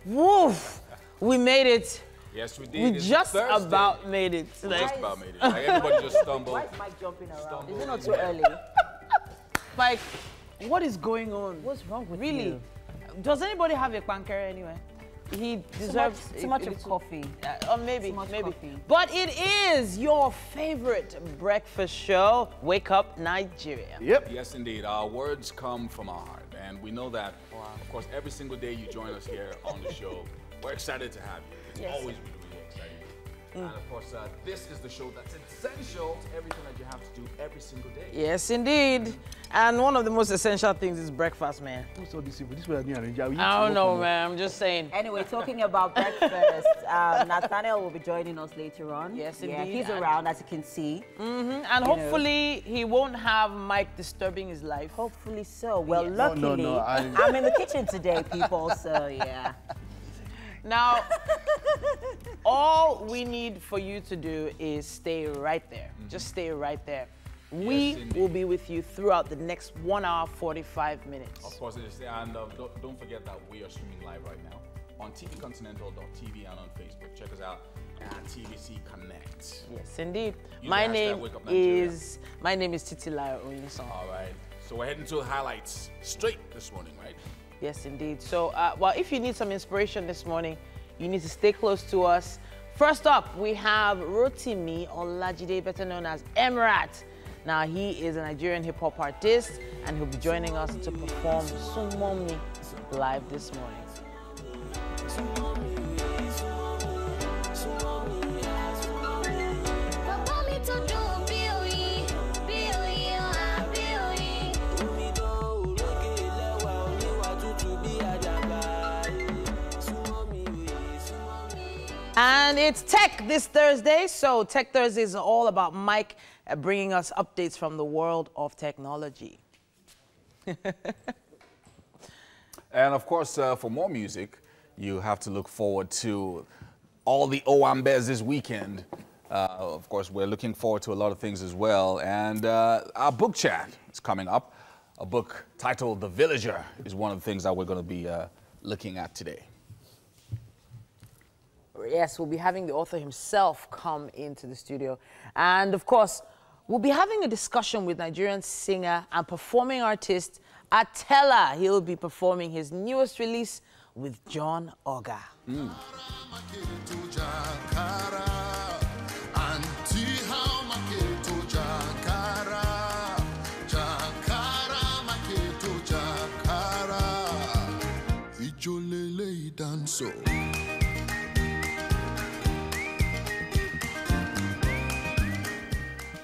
Woof! We made it. Yes, we did. We just about made it. Just about made it. Like everybody just stumbled. Why is Mike jumping around? Is it not in too there. early? Like, what is going on? What's wrong with Really? you? Does anybody have a pankere anyway? He deserves too much of coffee. Or maybe, Too much maybe. coffee. But it is your favorite breakfast show, Wake Up Nigeria. Yep. Yes, indeed. Our words come from our heart. And we know that, of course, every single day you join us here on the show, we're excited to have you. It's Yes. always really exciting. And of course, this is the show that's essential to everything that you have to do every single day. Yes, indeed. And one of the most essential things is breakfast, man. What's all this? This way I I don't know, man. I'm just saying. Anyway, talking about breakfast, Nathaniel will be joining us later on. Yes, Yeah, indeed. he's around, as you can see. And hopefully he won't have Mike disturbing his life. Hopefully so. Well, Yes. luckily, No, I'm in the kitchen today, people, so yeah. Now, all we need for you to do is stay right there. Just stay right there. We indeed. will be with you throughout the next 1 hour, 45 minutes. Of course, it is. And don't forget that we are streaming live right now on tvcontinental.tv and on Facebook. Check us out at TVC Connect. Yes, indeed. Use My the hashtag name Wake Up Nigeria. is Titilayo Oyinsan. All right. So we're heading to highlights straight this morning, right? Yes, indeed. So, well, if you need some inspiration this morning, you need to stay close to us. First up, we have Rotimi Olajide, better known as Emrat. Now, he is a Nigerian hip-hop artist, and he'll be joining us to perform Sumomi live this morning. And it's Tech this Thursday. So Tech Thursday is all about Mike bringing us updates from the world of technology. And of course, for more music, you have to look forward to all the Owambes this weekend. Of course, we're looking forward to a lot of things as well. And our book chat is coming up. A book titled The Villager is one of the things that we're going to be looking at today. Yes, we'll be having the author himself come into the studio. And of course, we'll be having a discussion with Nigerian singer and performing artist Atella. He'll be performing his newest release with John Oga.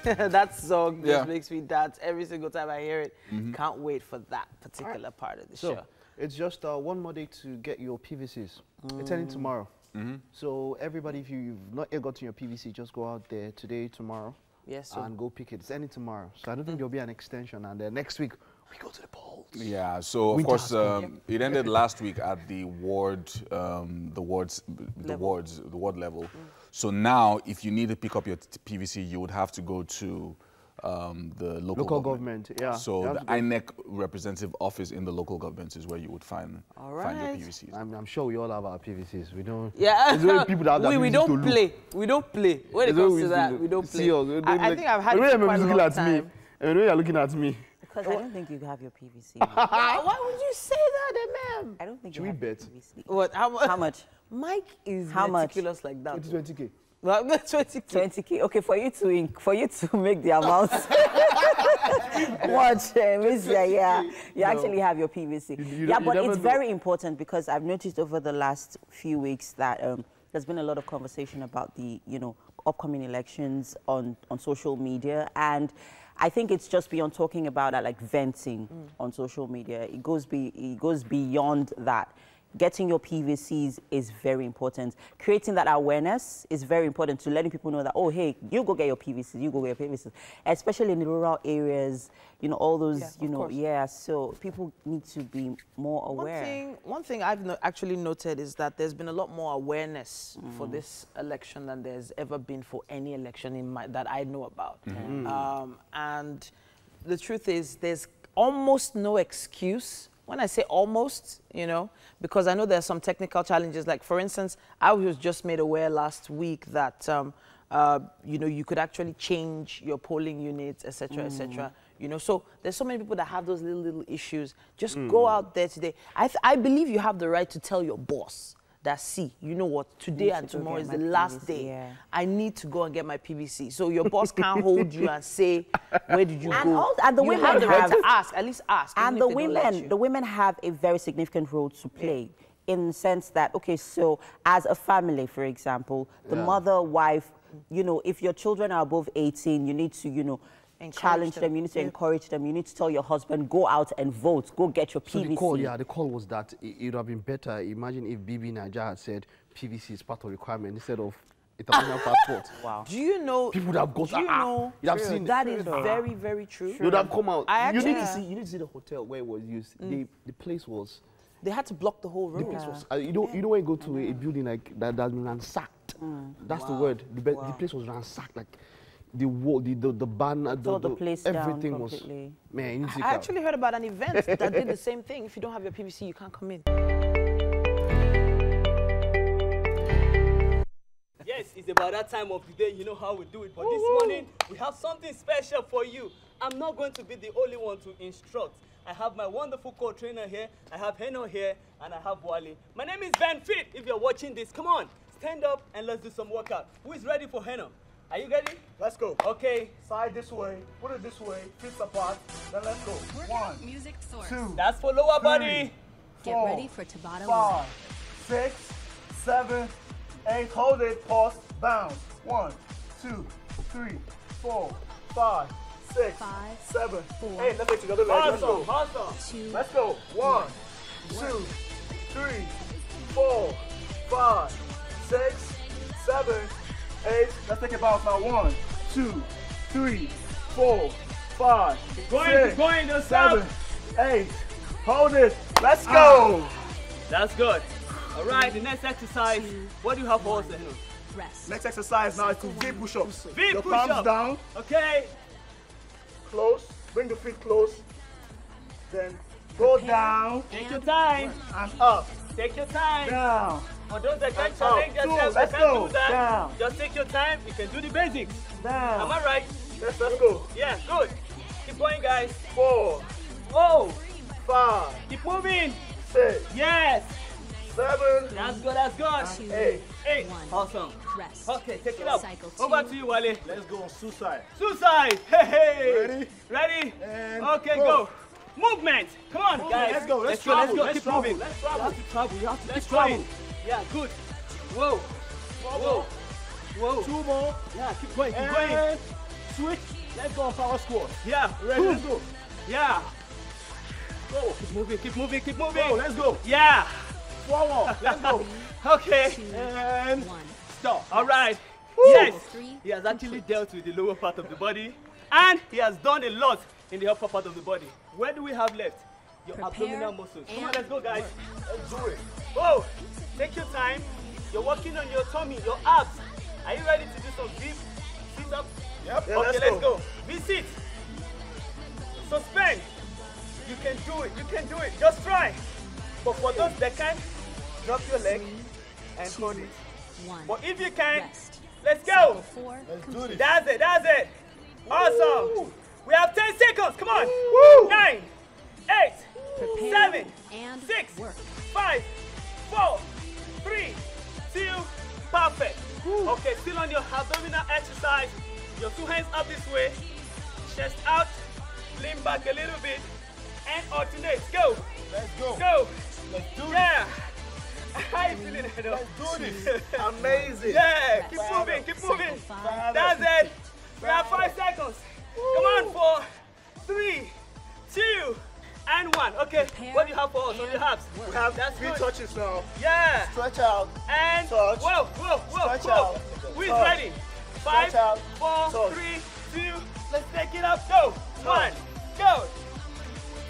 That song just makes me dance every single time I hear it. Can't wait for that particular part of the show. It's just one more day to get your PVCs. It's ending tomorrow. So everybody, if you've not yet gotten your PVC, just go out there today, tomorrow, and go pick it. It's ending tomorrow. So I don't think there'll be an extension. And then next week, we go to the polls. Yeah, so of course, it ended last week at the ward level. So now, if you need to pick up your PVC, you would have to go to the local government. Yeah. So the INEC representative office in the local government is where you would find your PVCs. I'm sure we all have our PVCs. We don't. Yeah. People that have we don't play. We don't play. When it comes to that, we don't play. I think I've had it for quite a long time. And when you're looking at me. Because I don't think you have your PVC. Why would you say that, ma'am? I don't think Should you we have bet? your PVC. What? How much? Mike is How much? meticulous like that. 20K. Well, 20K. 20K. Okay, for you to make the amount. Watch, means you actually have your PVC. But it's very important because I've noticed over the last few weeks that there's been a lot of conversation about the upcoming elections on social media, and I think it's just beyond talking about that, like venting on social media. It goes beyond that. Getting your PVCs is very important. Creating that awareness is very important to letting people know that, oh, hey, you go get your PVCs, you go get your PVCs. Especially in the rural areas, all those, so people need to be more aware. One thing I've actually noted is that there's been a lot more awareness for this election than there's ever been for any election that I know about. And the truth is there's almost no excuse when I say almost, you know, because I know there's some technical challenges. Like, for instance, I was just made aware last week that, you know, you could actually change your polling units, etc., etc. You know, so there's so many people that have those little issues. Just go out there today. I believe you have the right to tell your boss that, see, you know what, today and tomorrow is the last day. Yeah. I need to go and get my PVC. So your boss can't hold you and say, where did you go? And the women have the right to ask, at least ask. And the women have a very significant role to play. In the sense that, okay, so as a family, for example, the mother, wife, you know, if your children are above 18, you need to, you know, challenge them, you need to encourage them, you need to tell your husband, go out and vote, go get your PVC. So the call was that it would have been better. Imagine if Bibi Naija had said PVC is part of requirement instead of international passport. Wow. Do you know? People would have gone. You have seen that is very, very true. You would have come out. You need to see the hotel where it was used. The place was. They had to block the whole road. The place was, you know when you go to a building like that that's been ransacked. That's the word. The place was ransacked. Like the wall, the banner, the place everything was. Man, I actually heard about an event that did the same thing. If you don't have your PVC, you can't come in. Yes, it's about that time of the day. You know how we do it. But this morning, we have something special for you. I'm not going to be the only one to instruct. I have my wonderful co-trainer here. I have Heno here, and I have Wale. My name is Ben Fit. If you're watching this, come on, stand up and let's do some workout. Who is ready for Heno? Are you ready? Let's go. Okay. Side this way, put it this way, fists apart, then let's go. 1, music source. 2, that's for lower body. 4, get ready for Tabata 5, 6, 7, 8, hold it, pause, bounce. 1, 2, 3, 4, 5, 6, 7, 8. Let's take together. Let's go. Awesome. Let's go. 1, 2, 3, 4, 5, 6, 7, 8. Let's take it bounce now. 1, 2, 3, 4, 5, 6, Don't 7, stop. 8. Hold it. Let's go. That's good. All right, the next exercise. What do you have for us, Heno? rest. Next exercise now is to V push-ups. V Your push-up. palms down. Okay. Close. Bring the feet close. Then go down Take your time. and up. Take your time. Down. For those that can't And challenge up. themselves, Let's they can't go. do that. Down. Just take your time. You can do the basics. Down. Am I right? Let's go. Yeah, good. Keep going, guys. 4, Oh, 5, keep moving. 6, Yes. 7, That's good. That's good. 8. 8. 1. Awesome. Rest. Okay, take it up. Cycle 2. Over to you, Wale. Let's go on suicide. Suicide. Hey, hey. Ready? Ready? And Okay, go. go. Movement. Come on, guys. Let's go. Let's Let's travel. go. Let's Keep travel. moving. Let's travel. You have to travel. You have to Let's keep travel. travel. Yeah, good. Whoa. Whoa. Whoa. 2 more. Yeah, keep going. Keep going. And switch. Let's go on power squat. Yeah. Ready? Let's go. Yeah. Go. Keep moving. Keep moving. Keep moving. Go. Let's go. Yeah. Forward. Let's go. Okay. 2, And 1. stop. All right. Woo. Yes. 3. He has actually dealt with the lower part of the body, and he has done a lot in the upper part of the body. Where do we have left? Your Prepare abdominal muscles. Come on, and let's go, guys. Let's do it. Oh, take your time. You're working on your tummy, your abs. Are you ready to do some deep sit up? Yep. Yeah, Okay, let's go. V-sit. Suspend. You can do it. You can do it. Just try. But for those that can't, drop your leg and hold it. 1. But if you can, Rest. let's Cycle go. 4. Let's do this. That's it. That's it. Awesome. We have 10 seconds. Come on. Woo. 9, 8, Prepare 7, and 6, work. 5, 4, 3, 2, perfect. Okay, still on your abdominal exercise. Your 2 hands up this way, chest out, lean back a little bit, and alternate. Go. Let's go. Go. Let's do Yeah. How you feeling, Heno? this. Do this. Amazing. Yeah, keep moving, keep moving. Cycle 5. That's it. We have 5 seconds. Come on, 4, 3, 2, and 1. Okay, Prepare what do you have for us on your abs? We have That's 3 good. touches now. Yeah. Stretch out. And Touch. whoa, whoa, whoa, Stretch whoa. out. Who is Touch. ready? 5, Stretch out. 4, Touch. 3, 2. Let's take it up. Go. 1, go.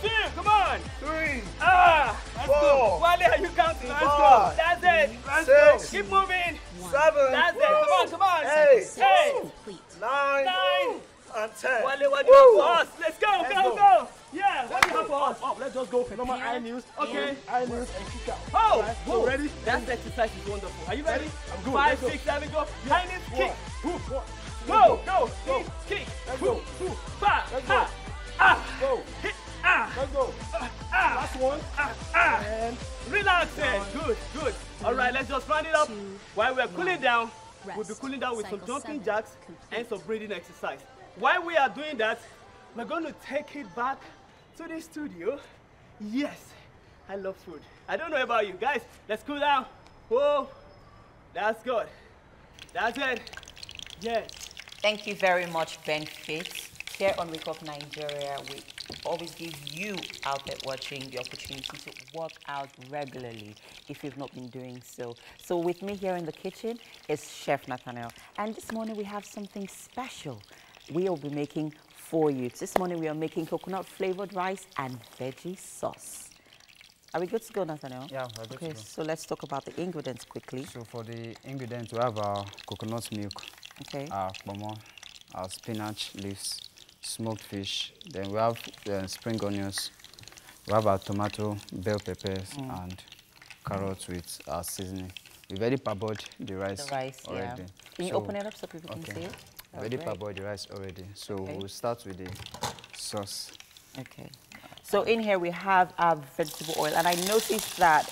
2, come on. 3, Ah, that's 4. good. Wale, are you counting? Let's go. 5. That's it. Let's 6. go. Keep moving. 7. That's it. Come on, come on. 8. 8, Complete. 9. 9. And 10. Wale, what do you have Woo. for us? Let's go, Let's go, go. go. Yeah, what do you have up. Let's just go. Normal eye news. Okay. Eye news and kick out. Oh, right, so ready? That exercise is wonderful. Are you ready? I'm good. 5, 6, 7, go. High knees, kick. Go. Go. Go. Kick. Let's go. 5. Let's go. Go. Hit. Let's go. Last one. And Relax there. Good, good. All right, let's just round it up. While we're cooling down, we'll be cooling down with some jumping jacks and some breathing exercise. While we are doing that, we're going to take it back to the studio. Yes, I love food. I don't know about you guys. Let's cool down. Whoa, that's good. That's it. Yes. Thank you very much, Ben Fitz. Here on Wake Up Nigeria, we always give you out there watching the opportunity to work out regularly if you've not been doing so. So with me here in the kitchen is Chef Nathaniel. And this morning we have something special we will be making for you. This morning we are making coconut flavored rice and veggie sauce. Are we good to go, Nathaniel? Yeah, we're good to go. So let's talk about the ingredients quickly. So for the ingredients, we have our coconut milk, our pomo, our spinach leaves, smoked fish. Then we have spring onions. We have our tomato, bell peppers, and carrots with our seasoning. We've already parboiled the rice, already. Can you open it up so people can see it? We've already parboiled the rice already. So we'll start with the sauce. Okay. So in here we have our vegetable oil, and I noticed that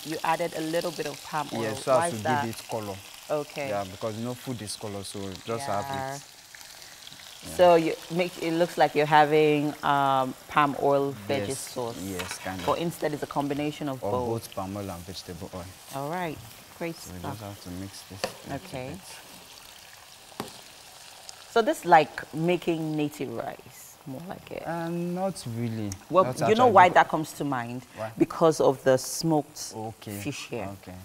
you added a little bit of palm oil. Yes, so as to give it color. Okay. Yeah, because food is color, so just have it. So you make it looks like you're having palm oil veggie sauce. Yes, kind of. But instead it's a combination of both. Both palm oil and vegetable oil. All right, great so stuff. We just have to mix this. Okay. So this is like making native rice, more like it. Not really. Well, not you know why that comes to mind? Why? Because of the smoked fish here. Okay.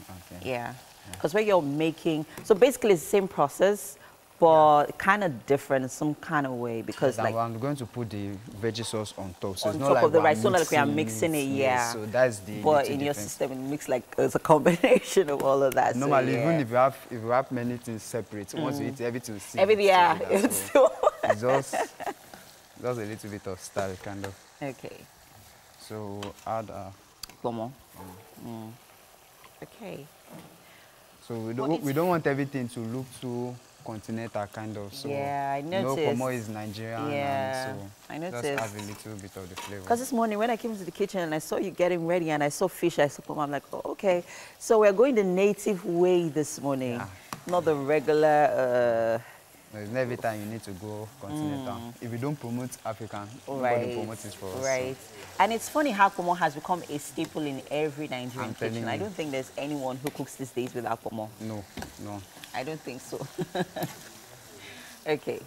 Yeah. Because when you're making, so basically it's the same process, but kind of different in some kind of way, because like I'm going to put the veggie sauce on top. So on it's top not like of the rice, it's not like we are mixing it, yeah. So that's the. But in your system, it mix like it's a combination of all of that. Normally, so, even if you have many things separate, once you eat everything, it's just a little bit of style, kind of. Okay. So add pomo. Okay. So we don't want everything to look too continental, kind of. So yeah, I noticed. You know, pomo is Nigerian. Yeah, and so I noticed. Just add a little bit of the flavor. Because this morning when I came to the kitchen and I saw you getting ready and I saw fish, I saw pomo, I'm like, oh, okay. So we're going the native way this morning, not the regular. It's not every time you need to go continental. If you don't promote African, nobody promotes it for us. Right. So. And it's funny how pomo has become a staple in every Nigerian kitchen. I don't think there's anyone who cooks these days without pomo. No. I don't think so. Okay.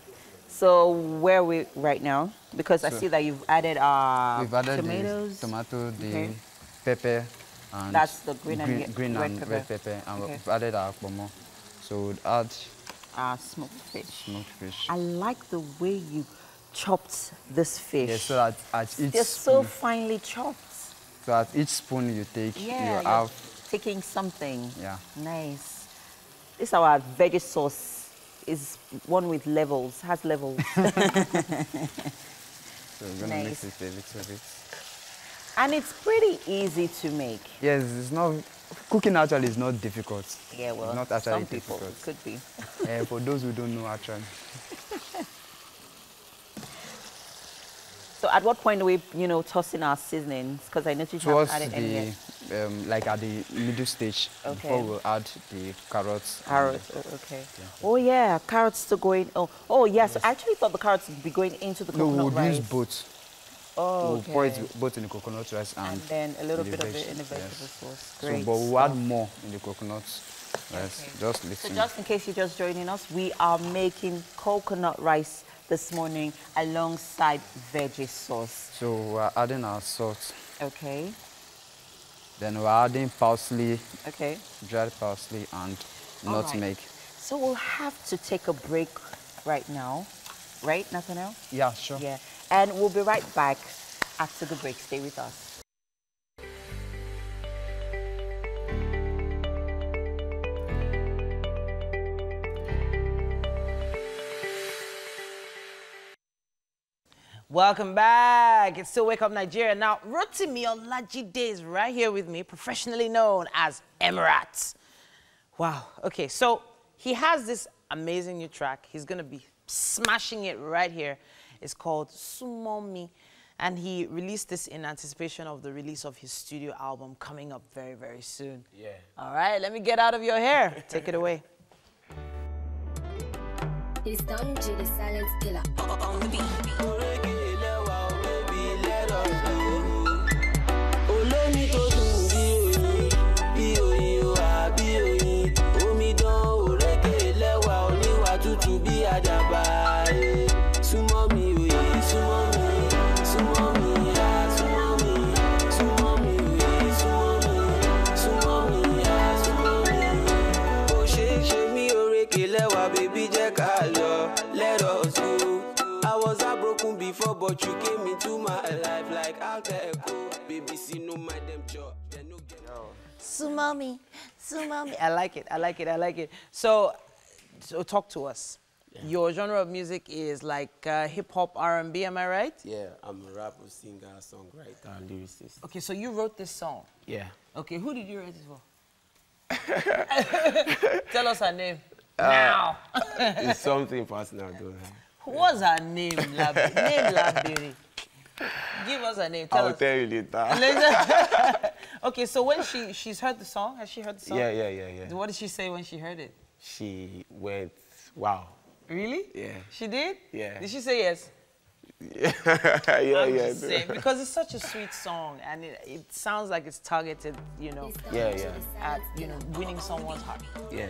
So where are we right now? Because I see that you've added we've added tomatoes. The tomato, the pepper, and that's the green and red pepper, and we've added our pomo. So we'll add smoked fish. Smoked fish. I like the way you chopped this fish. Yeah, so that at each they're so finely chopped. So at each spoon you take, you have taking something. Yeah. Nice. This is our veggie sauce. Is one with levels, has levels. So we're gonna mix it a little bit. And it's pretty easy to make. Yes, it's not. Cooking actually is not difficult. Yeah, well, it's not actually some people difficult. It could be. For those who don't know, actually. So at what point do we, toss in our seasonings? Because I noticed you have added in here. Like at the middle stage, before we'll add the carrots. Carrots, okay. Yeah. Oh yeah, carrots still going. Oh yes. I actually thought the carrots would be going into the coconut rice. No, we'll use both. Oh, we'll pour it both in the coconut rice and then a little bit of it in the vegetable sauce. Great. So, but we'll add more in the coconut rice. Just listen. So just in case you're just joining us, we are making coconut rice this morning alongside veggie sauce. So we're adding our salt. Okay. Then we're adding parsley. Okay. Dried parsley and nutmeg. So we'll have to take a break right now. Right, Nathaniel? Yeah, sure. Yeah. And we'll be right back after the break. Stay with us. Welcome back. It's still Wake Up Nigeria. Now, Rotimi Olajide is right here with me, professionally known as Emirates. Wow. Okay, so he has this amazing new track. He's going to be smashing it right here. It's called Sumomi. And he released this in anticipation of the release of his studio album coming up very, very soon. Yeah. All right, let me get out of your hair. Take it away. It's done to the silent killer on the beat. Before, but you came into my life like Alteco. Baby, see no my damn job. Sumomi, Sumomi. I like it. I like it. I like it. So talk to us. Yeah. Your genre of music is like hip hop, R&B. Am I right? Yeah, I'm a rapper, singer, songwriter, lyricist. Okay, so you wrote this song. Yeah. Okay, who did you write it for? Tell us her name now. It's something personal, don't I? What's her name, Labiri? Give us her name. I'll tell you later. Okay, so when she's heard the song, has she heard the song? Yeah. What did she say when she heard it? She went, wow. Really? Yeah. She did? Yeah. Did she say yes? Yeah. Saying, because it's such a sweet song and it sounds like it's targeted, you know. At, you know, winning someone's heart. Yeah.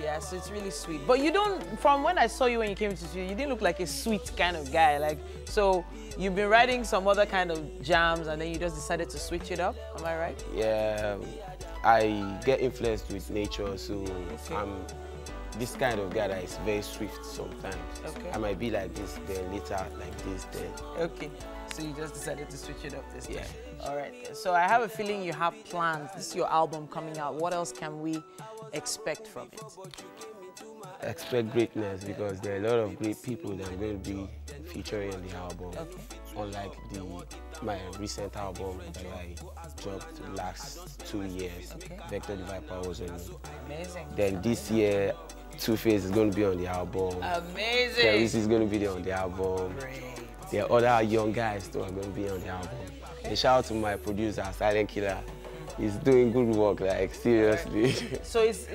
Yeah, so it's really sweet. But you don't, from when I saw you when you came to the studio, you didn't look like a sweet kind of guy. Like, so you've been writing some other kind of jams and then you just decided to switch it up, am I right? Yeah, I get influenced with nature, so I'm this kind of guy that is very swift sometimes. Okay. I might be like this, then later like this, then. Okay, so you just decided to switch it up this time. Yeah. All right, so I have a feeling you have plans. This is your album coming out. What else can we expect from it? Expect greatness because there are a lot of great people that are going to be featuring on the album. Okay. Unlike my recent album that I dropped last 2 years, okay. Vector the Viper was on it. Amazing. Then this year, Two-Face is going to be on the album. Amazing. Terrence is going to be on the album. Great. There are other young guys too are going to be on the album. And shout out to my producer, Silent Killer. He's doing good work, like seriously. So it's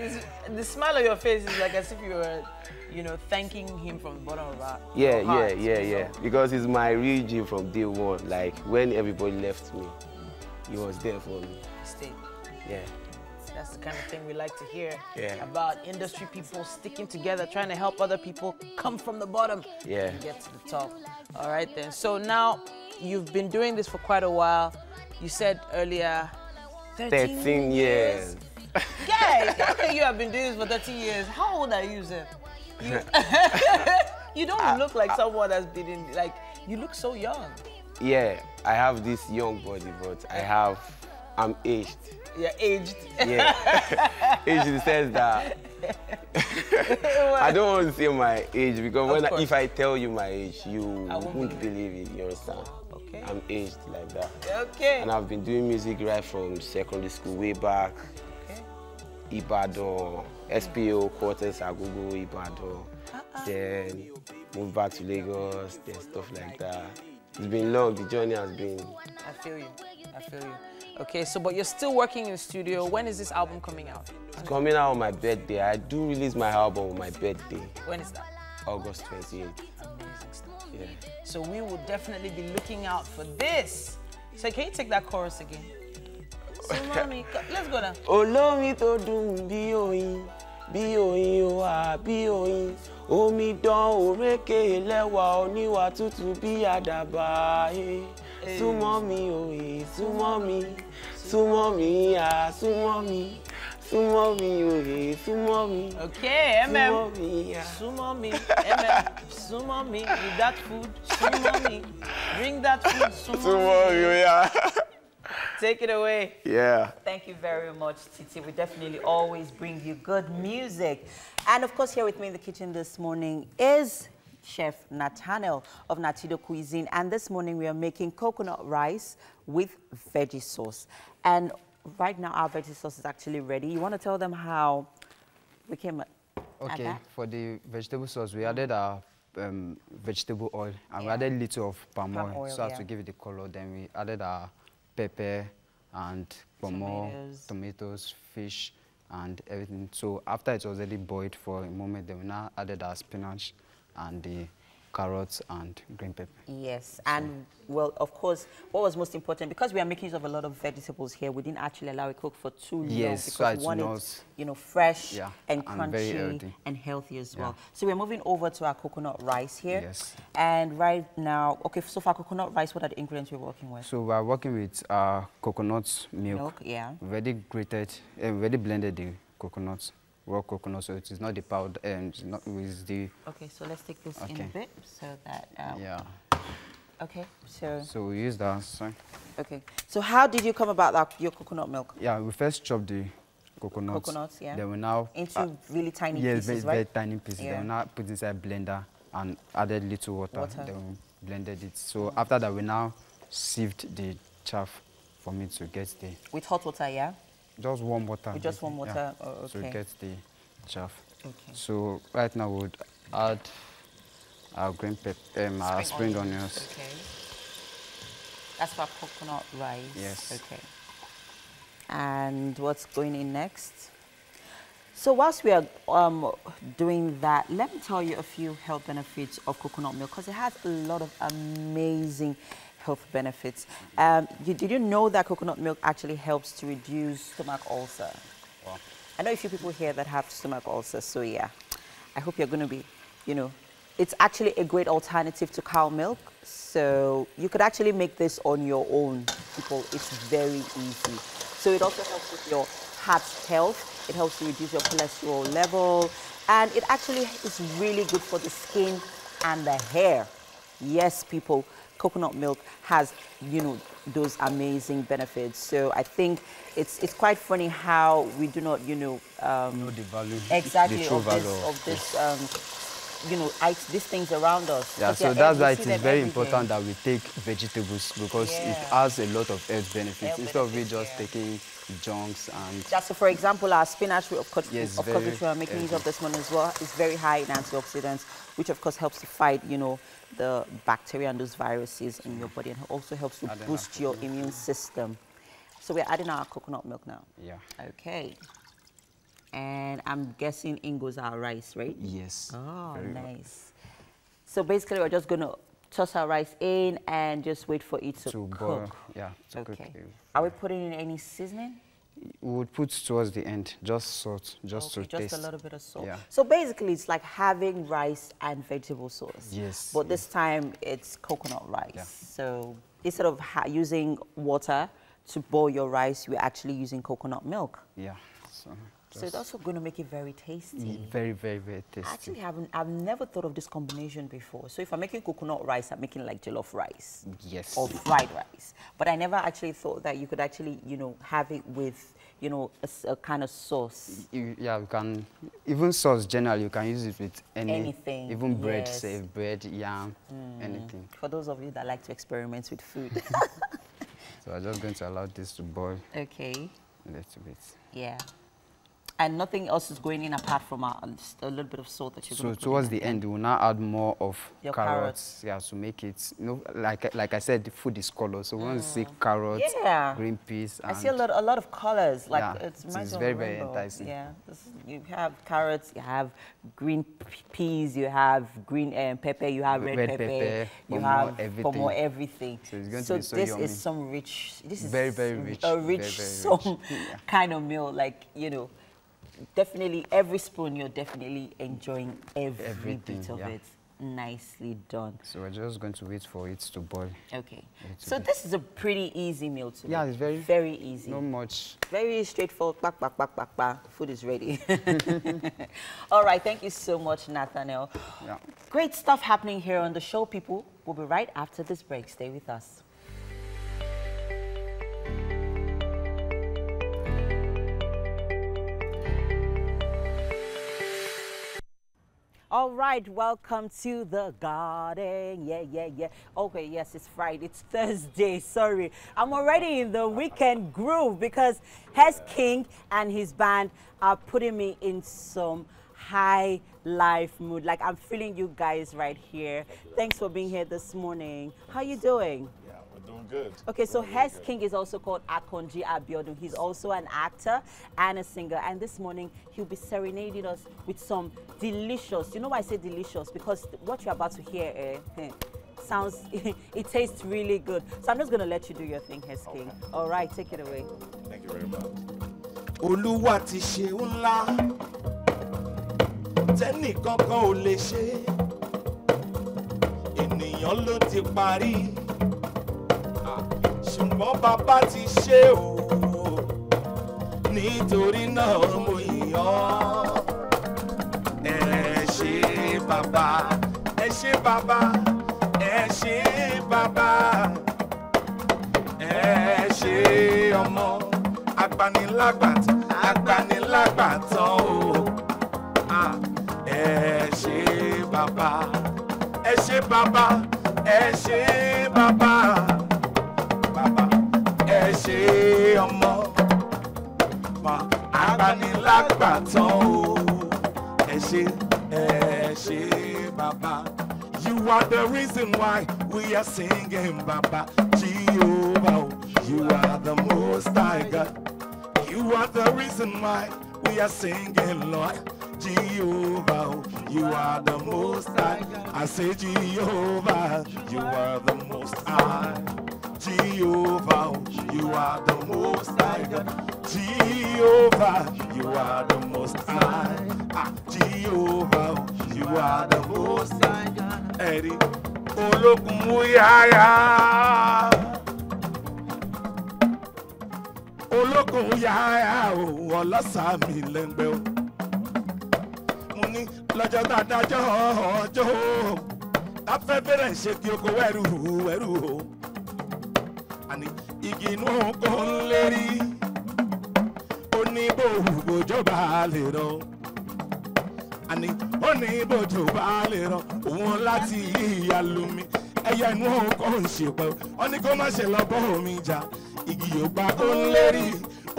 the smile on your face is like as if you were, you know, thanking him from the bottom of our heart. Yeah. Because he's my real G from day one. Like when everybody left me, he was there for me. Stay. Yeah. That's the kind of thing we like to hear about industry people sticking together, trying to help other people come from the bottom and get to the top. All right then. So now you've been doing this for quite a while. You said earlier 13 years. Guys, okay, you have been doing this for 13 years. How old are you, sir? You don't look like someone that's been in, like, you look so young. Yeah, I have this young body, but I'm aged. You're aged? Yeah. Aged in the sense that I don't want to say my age because if I tell you my age, you won't believe it, you understand? Okay. I'm aged like that. Okay. And I've been doing music right from secondary school, way back. Okay. Ibadan, SPO, Quarters, Agogo, Ibadan. Then moved back to Lagos, then stuff like that. It's been long, the journey has been... I feel you. Okay, so but you're still working in the studio. When is this album coming out? It's coming out on my birthday. I do release my album on my birthday. When is that? August 28th. Amazing stuff. Yeah. So we will definitely be looking out for this. So can you take that chorus again? So mommy, let's go now. Olómi tó dùn bí oyin, bí oyin o wà bí oyin. Omi dán òrékè lẹ́wà oníwà tútù bí àdàbà. Súnmọ́ mi òye, súnmọ́ mi, súnmọ́ mi, súnmọ́ mi. Súnmọ́ mi òye, súnmọ́ mi. Okay, MM. Súnmọ́ mi, súnmọ́ mi, MM. Súnmọ́ mi with that food. Súnmọ́ mi. Bring that food. Súnmọ́ mi, yeah. Take it away. Yeah. Thank you very much, Titi. We definitely always bring you good music. And of course, here with me in the kitchen this morning is Chef Nathaniel of Natido Cuisine. And this morning we are making coconut rice with veggie sauce. And right now our veggie sauce is actually ready. You want to tell them how we came at that? For the vegetable sauce, we added our vegetable oil and we added a little of palm oil so as to give it the color. Then we added our pepper and tomatoes, fish and everything. So after it's already boiled for a moment, then we now added our spinach and the carrots and green pepper. Yes, so. And well, of course, what was most important, because we are making use of a lot of vegetables here, we didn't actually allow it cook for too long because we want it, you know, fresh and crunchy and healthy as well. So we're moving over to our coconut rice here. Yes. And right now, okay, so for our coconut rice, what are the ingredients we're working with? So we're working with coconut milk. Already grated, already blended the coconuts. Raw coconut, so it is not the powder, it's not with the... Okay, so let's take this in a bit, so that... Okay, so... So we use that, sorry. Okay, so how did you come about that, your coconut milk? Yeah, we first chopped the coconuts. Coconuts, yeah. Then we now... Into really tiny pieces, right? Very tiny pieces. Then we now put inside blender and added little water. Then we blended it. So after that, we now sieved the chaff for me to get the... With hot water, yeah? Just warm water. With just warm water? Yeah. Oh, okay. So get the chaff. Okay. So right now we would add our green pepper, our spring onions. Okay. That's for coconut rice. Yes. Okay. And what's going in next? So whilst we are doing that, let me tell you a few health benefits of coconut milk, because it has a lot of amazing health benefits. Did you know that coconut milk actually helps to reduce stomach ulcer? Wow. I know a few people here that have stomach ulcers, so yeah, I hope you're going to be, you know, it's actually a great alternative to cow milk. So you could actually make this on your own, people. It's very easy. So it also helps with your heart health. It helps to reduce your cholesterol level. And it actually is really good for the skin and the hair. Yes, people. Coconut milk has, you know, those amazing benefits. So I think it's quite funny how we do not, you know, know the value, exactly the true value of this you know, these things around us. Yeah, so that's why it is very important that we take vegetables, because it has a lot of health benefits instead of we just taking junks and... Yeah, so for example, our spinach, of course, which we are making use of this one as well, is very high in antioxidants, which of course helps to fight, you know, the bacteria and those viruses in your body, and also helps to boost your immune system. So we're adding our coconut milk now. Yeah. Okay. And I'm guessing in goes our rice, right? Yes. Oh, nice. So basically, we're just going to toss our rice in and just wait for it to cook. Boil. Yeah, to cook. Are we putting in any seasoning? We would put towards the end, just salt, just to taste. Just a little bit of salt. Yeah. So basically, it's like having rice and vegetable sauce. Yes. But this time, it's coconut rice. Yeah. So instead of using water to boil your rice, we're actually using coconut milk. Yeah. So it's also going to make it very tasty. Very, very, very tasty. Actually, I've never thought of this combination before. So if I'm making coconut rice, I'm making like jollof rice. Yes. Or fried rice. But I never actually thought that you could actually, you know, have it with, you know, a kind of sauce. Yeah, you can, even sauce generally, you can use it with anything. Even bread, say bread, yam, anything. For those of you that like to experiment with food. So I'm just going to allow this to boil. Okay. A little bit. Yeah. And nothing else is going in apart from a little bit of salt that you're going to put towards the end, we'll now add more of your carrots. Yeah, to make it, you know, like I said, the food is color. So we want to see carrots, green peas. And I see a lot of colors. Like it's very, very enticing. Yeah, you have carrots, you have green peas, you have green pepper, you have red pepper, you have everything. So it's going to be so this yummy. Is some rich. This is very, very rich. A rich, kind of meal, like, you know. Definitely, every spoon, you're definitely enjoying every bit of it. Nicely done. So we're just going to wait for it to boil. Okay. So this is a pretty easy meal to make. Yeah, it's very easy. Not much. Very straightforward. Back, back, back, back, back. Food is ready. All right. Thank you so much, Nathaniel. Yeah. Great stuff happening here on the show, people. We'll be right after this break. Stay with us. All right, welcome to the garden. Yeah. Okay, yes, it's Friday. It's Thursday. Sorry. I'm already in the weekend groove because Hes King and his band are putting me in some high life mood. Like, I'm feeling you guys right here. Thanks for being here this morning. How you doing? Doing good. Okay, so Hes King is also called Akonji Abiodun. He's also an actor and a singer. And this morning, he'll be serenading us with some delicious, you know why I say delicious? Because what you're about to hear sounds, it tastes really good. So I'm just going to let you do your thing, Hes King. All right, take it away. Thank you very much. Olúwa ti ṣe ńlá, tẹ́nì kankan ò lè ṣe, ènìyàn ló ti parí. Ṣùgbọ́n bàbá ti ṣe o, nítorí náà mo yìn ọ́. Ẹ ṣé bàbá, ẹ ṣé bàbá, ẹ ṣé bàbá, ẹ ṣé ọmọ, agbanilágbàtàn o. Ẹ ṣé bàbá, ẹ ṣé bàbá, ẹ ṣé bàbá. Ẹ ṣé ọmọ, agbanilágbàtàn o. Ẹ ṣé bàbá. You are the reason why we are singing, Baba. Jehovah, you are the most high God. You are the reason why we are singing, Lord. Jehovah, you are the most high. I say Jehovah, you are the most high. Jehovah, you are the most high God. Jehovah, you are the most high. Jehovah, you are the most high God. Eddie, Ológun yáyá. Ológun yáyá o, ọlọ́sà mi lẹ́ngbẹ́ o. Mo ní lọ́jọ́ dájọ́ ọjọ́. Táfẹ́ bẹ̀rẹ̀ ṣe kí oko wẹ́rù o. Igi inú kò ń lérí, ó ní bòjò bá lè rọ̀. Ó ní bòjò bá lè rọ̀, òun láti ìyàlú mi. Ẹyẹ inú kò ń ṣèpẹ́, ó ní kó má ṣe lọ bọ́ omi jà. Igi yóò gbà ó ń lérí,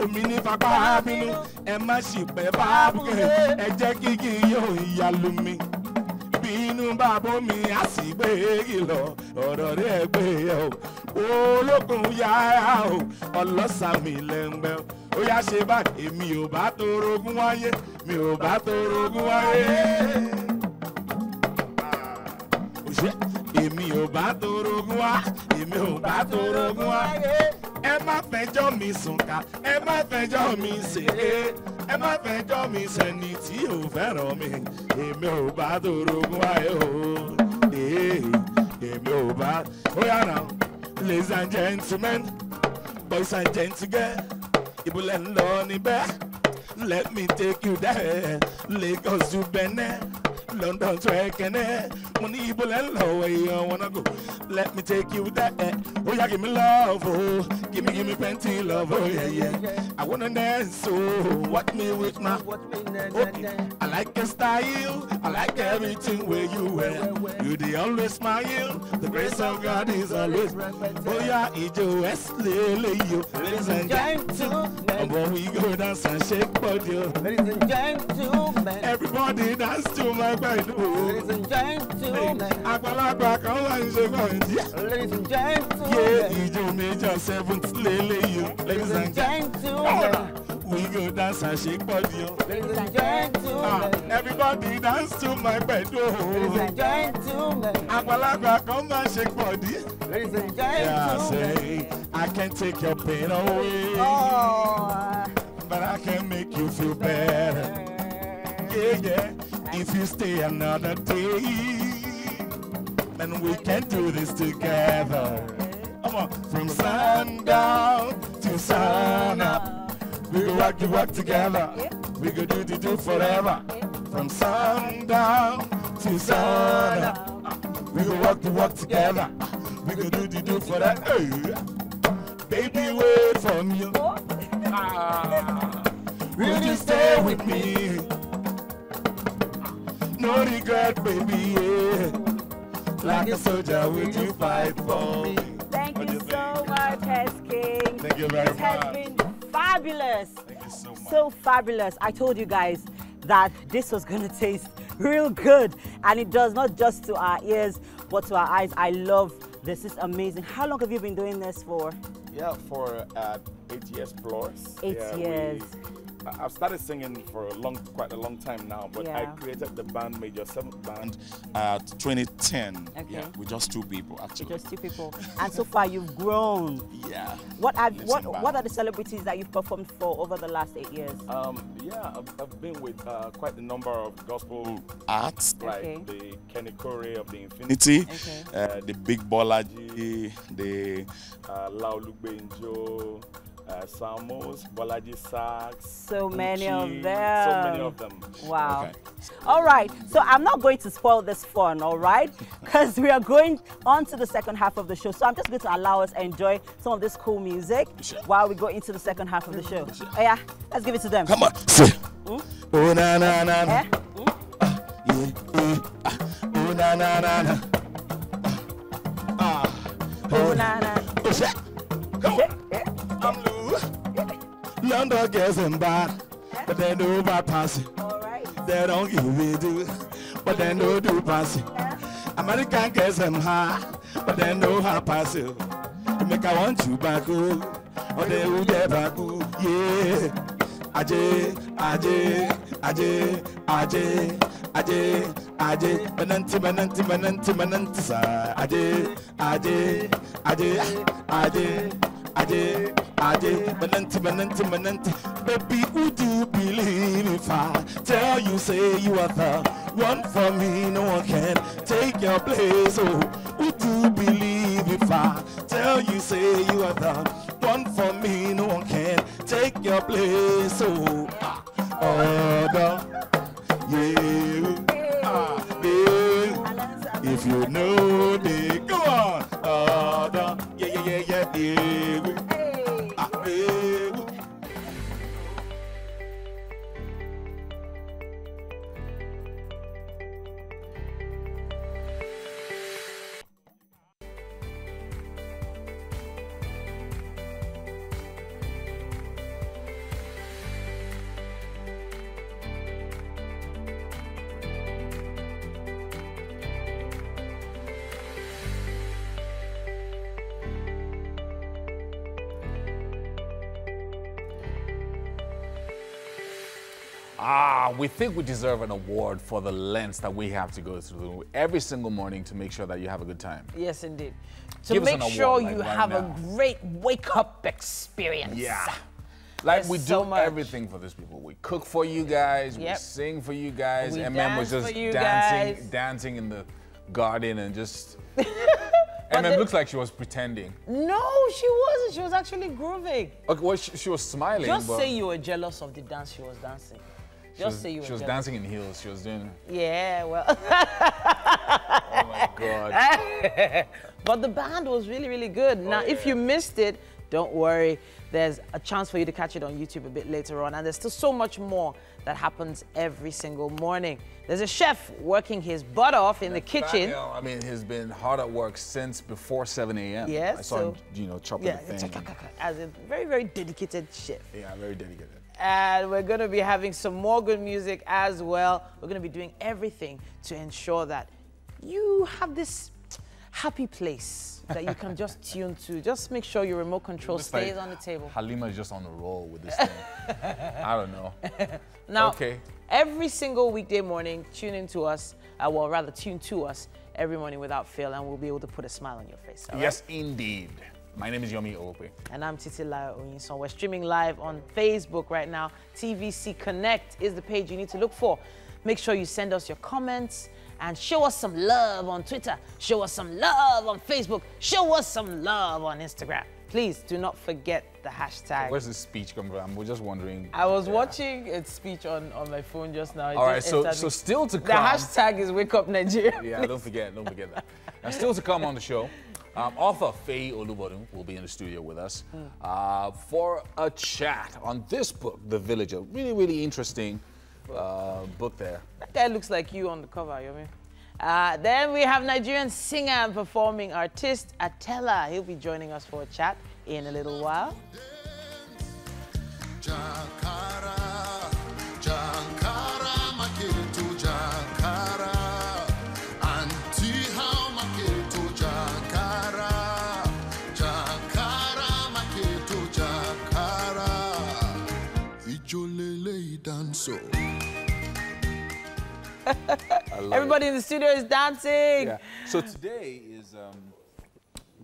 omi ní fapá bínú. Ẹ má ṣìpẹ́ bá bùkẹ́, ẹ jẹ́ kí igi yóò ìyàlú mi. Bínú bàbá mi á sì gbé kìlọ̀, ọ̀rọ̀ rẹ̀ gbé yẹ o. Ológun yáyá o, ọlọ́sà mi lẹ́ngbẹ́ o. Ó yá ṣe báyìí, èmi ò bá torogún wáyé, mi ò bá torogún wáyé. Èmi ò bá torogún wá, èmi ò bá torogún wá. Ẹ má fẹjọ́ mi sùn ká, ẹ má fẹjọ́ mi ṣeré. Ẹ má fẹjọ́ mi sẹ́ni tí ò fẹ́ràn mi. Èmi ò bá torogún wáyé o. Èmi ò bá. Ó yá náà. Ladies and gentlemen, boys and gentlemen, ibùlẹ̀ ń lọ níbẹ̀. Let me take you there. Lagos to Benin, London to Ekene. Mo ní ibùlẹ̀ ń lọ where you wanna go. Let me take you there. Oh yeah, give me love, oh. Give me plenty love, oh yeah. I wanna dance, so watch me with my. Okay. I like your style, I like everything where you wear. You dey always smile, the grace of God is always. Oh yeah, Ijo Wesley, you. Ladies and gentlemen, when we go dance and shake body. Ladies and gentlemen, everybody dance to my band. Ladies and gentlemen, àgbàlagbà kan wà ń ṣe kọ́ńtì. Ladies and gentlemen, yeah, Ijo Major 7th Lele, you. Ladies and gentlemen, we go dance and shake body. Ladies and gentlemen, everybody dance to my bed. Ladies and gentlemen, àgbàlagbà kan máa shake body. Ladies and gentlemen, yeah, say I can take your pain away, but I can make you feel better. Yeah, if you stay another day, then we can do this together. Come on, from sundown to sun up, we go rock together. We go do forever. From sundown to sun up, we go walk together. We go do forever. Hey. Baby, wait for me. Will you stay with me? no regret, baby, yeah. Like a soldier, will you fight for me? Thank you so much, Hes King. Thank you very much. This has been fabulous. Thank you so much. So fabulous. I told you guys that this was going to taste real good. And it does, not just to our ears, but to our eyes. I love this. It's amazing. How long have you been doing this for? Yeah, for 8 years plus. 8 years. I've started singing for quite a long time now, but I created the band Major 7th Band 2010. Okay. Yeah, with just 2 people actually. Just 2 people. And so far you've grown. Yeah. What are the celebrities that you've performed for over the last 8 years? Yeah, I've been with quite a number of gospel acts, like the Kenny Corey of the Infinity, the Big Bolaji, the Laulugbe Injo, Samos, Bolaji Sax. So many of them. So many of them. Wow. Okay. All right. So I'm not going to spoil this fun, all right? Because we are going on to the second half of the show. So I'm just going to allow us to enjoy some of this cool music while we go into the second half of the show. Oh, yeah. Let's give it to them. Come on. Oh, na, na, na, na. Oh, na, na, na, na. Oh, na, na. Come on. I'm loose. London girls and bad, but they know about passing. They don't give me do, but they know do passing. American girls and high, but they know how passing. You make I want you back, or they will get back, yeah. Ajay, Ajay, Ajay, Ajay, Ajay, Ajay, Mananti, sa. Ajay, Ajay, Ajay, Ajay, Ajay, Mananti. Baby, would you believe if I tell you, say you are the one for me, no one can take your place. Oh, would you believe if I tell you, say you are the one for me, no one can take your place. Oh, if you know the, go on, yeah. We think we deserve an award for the lengths that we have to go through every single morning to make sure that you have a good time. Yes, indeed. To make sure you have a great wake-up experience. Yeah. Like we do everything for these people. We cook for you guys, we sing for you guys. MM was just dancing in the garden and just... MM looks like she was pretending. No, she wasn't. She was actually grooving. Okay, well, she was smiling. Just say you were jealous of the dance she was dancing. Just say you were jealous. She was dancing in heels. She was doing... Yeah, well... Oh, my God. But the band was really, really good. Now, if you missed it, don't worry. There's a chance for you to catch it on YouTube a bit later on. And there's still so much more that happens every single morning. There's a chef working his butt off in the kitchen. I mean, he's been hard at work since before 7 a.m. Yes. I saw him, chopping the thing. As a very, very dedicated chef. Yeah, very dedicated. And we're going to be having some more good music as well. We're going to be doing everything to ensure that you have this happy place that you can just tune to. Just make sure your remote control stays on the table. Halima is just on the roll with this thing. I don't know. Now, every single weekday morning, tune into us, well, rather tune to us every morning without fail, and we'll be able to put a smile on your face. Yes, indeed. My name is Yomi Ope. And I'm Titilayo Oyinson. We're streaming live on Facebook right now. TVC Connect is the page you need to look for. Make sure you send us your comments and show us some love on Twitter. Show us some love on Facebook. Show us some love on Instagram. Please do not forget the hashtag. Where's the speech coming from? We're just wondering. I was watching its speech on my phone just now. All right, so still to come. The hashtag is Wake Up Nigeria. Yeah, don't forget that. And still to come on the show, author Faye Olubodun will be in the studio with us for a chat on this book, The Villager. Really, really interesting book there. That guy looks like you on the cover, Yomi. Then we have Nigerian singer and performing artist Atella. He'll be joining us for a chat in a little while. Everybody in the studio is dancing. Yeah. So today is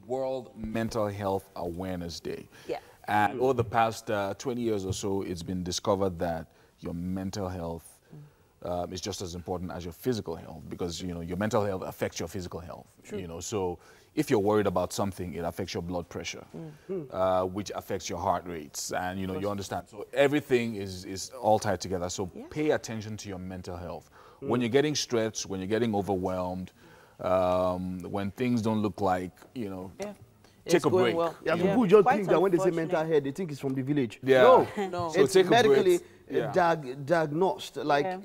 World Mental Health Awareness Day. Yeah. And over the past 20 years or so, it's been discovered that your mental health is just as important as your physical health, because your mental health affects your physical health. True. So if you're worried about something, it affects your blood pressure, which affects your heart rates, and you understand. So everything is all tied together. So pay attention to your mental health. When you're getting stressed, when you're getting overwhelmed, when things don't look like, take a break. Well. Yeah, people just think that when they say mental health, they think it's from the village. Yeah. No, So it's take medically a break. diagnosed. Like,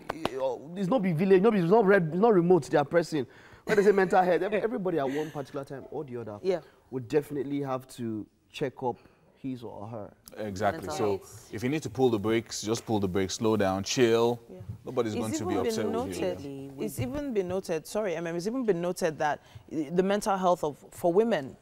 it's not be village, it's not remote, they are pressing. When they say mental health, everybody at one particular time or the other would definitely have to check up his or her. Exactly. So if you need to pull the brakes, just pull the brakes, slow down, chill. Nobody's going to be upset with you. It's even been noted, it's even been noted that the mental health for women,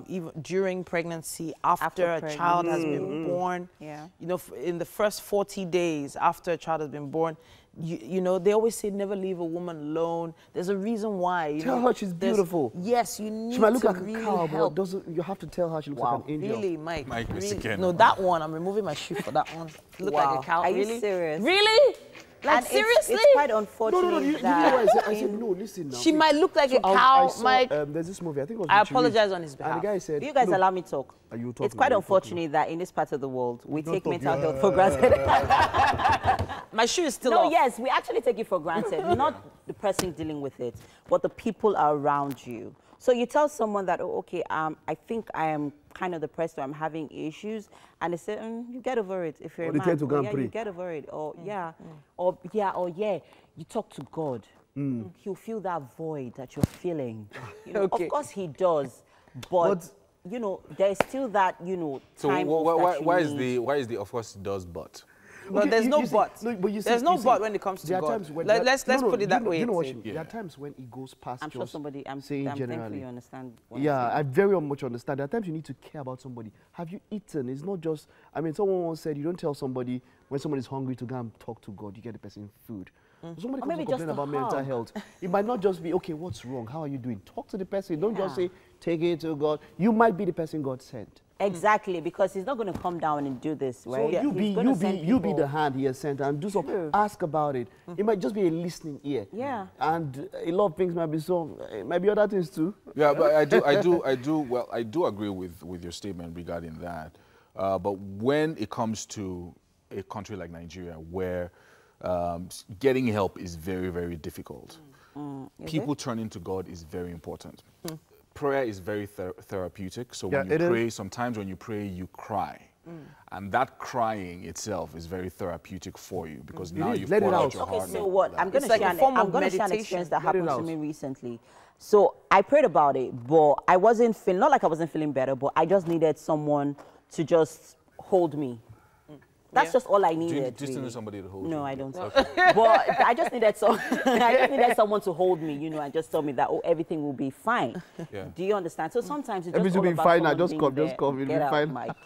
even during pregnancy, after a child has been born, in the first 40 days after a child has been born, they always say never leave a woman alone. There's a reason why. Tell her she's beautiful. Yes, you need to. She might look like really a cow, help. but you have to tell her she looks like an angel. Really, Mike? Really? No, that one, I'm removing my shoe for that one. Look like a cow. Are really? You serious? Really? Like, seriously? It's quite unfortunate. No, you know what I said, no, listen now. She might look like a cow, I saw, Mike. There's this movie, I think it was I apologize on his behalf. And the guy said, you guys allow me to talk. It's quite unfortunate that in this part of the world, we take mental health for granted. My shoe is still off. No, yes, we actually take it for granted. Not the person dealing with it, but the people around you. So you tell someone that, oh, okay, I think I am kind of depressed or I'm having issues, and they say, you get over it. If you're a man, you get over it. Or you talk to God. He'll feel that void that you're feeling. Of course he does, but there's still that, So time why is the of course does but? But there's no but. There's no but when it comes to God. Let's put it that way. You know what? There are times when it goes past. I'm sure somebody. I'm generally. thankful you understand. I very much understand. There are times you need to care about somebody. Have you eaten? It's not just. Someone once said you don't tell somebody when someone is hungry to go and talk to God. You get the person food. Somebody comes to complain about mental health. It might not just be, okay, what's wrong? How are you doing? Talk to the person. Don't just say, take it to God. You might be the person God sent. Exactly, because he's not going to come down and do this, right? So you be the hand he has sent and do something. Ask about it. It might just be a listening ear. Yeah. And a lot of things might be so. It might be other things too. Yeah, but I do agree with your statement regarding that. But when it comes to a country like Nigeria, where getting help is very, very difficult, people turning to God is very important. Prayer is very therapeutic. So when you pray, sometimes when you pray, you cry. And that crying itself is very therapeutic for you, because now you've poured out your heart. Okay, so what? I'm going to share an experience that happened to me recently. So I prayed about it, but I wasn't feeling, not like I wasn't feeling better, but I just needed someone to just hold me. That's just all I needed. Do you still need somebody to hold you? No, I don't. Okay. But I just needed someone to hold me, and just tell me that, oh, everything will be fine. Yeah. Do you understand? So sometimes it's just all about fine. Just come. It'll be fine. Mike.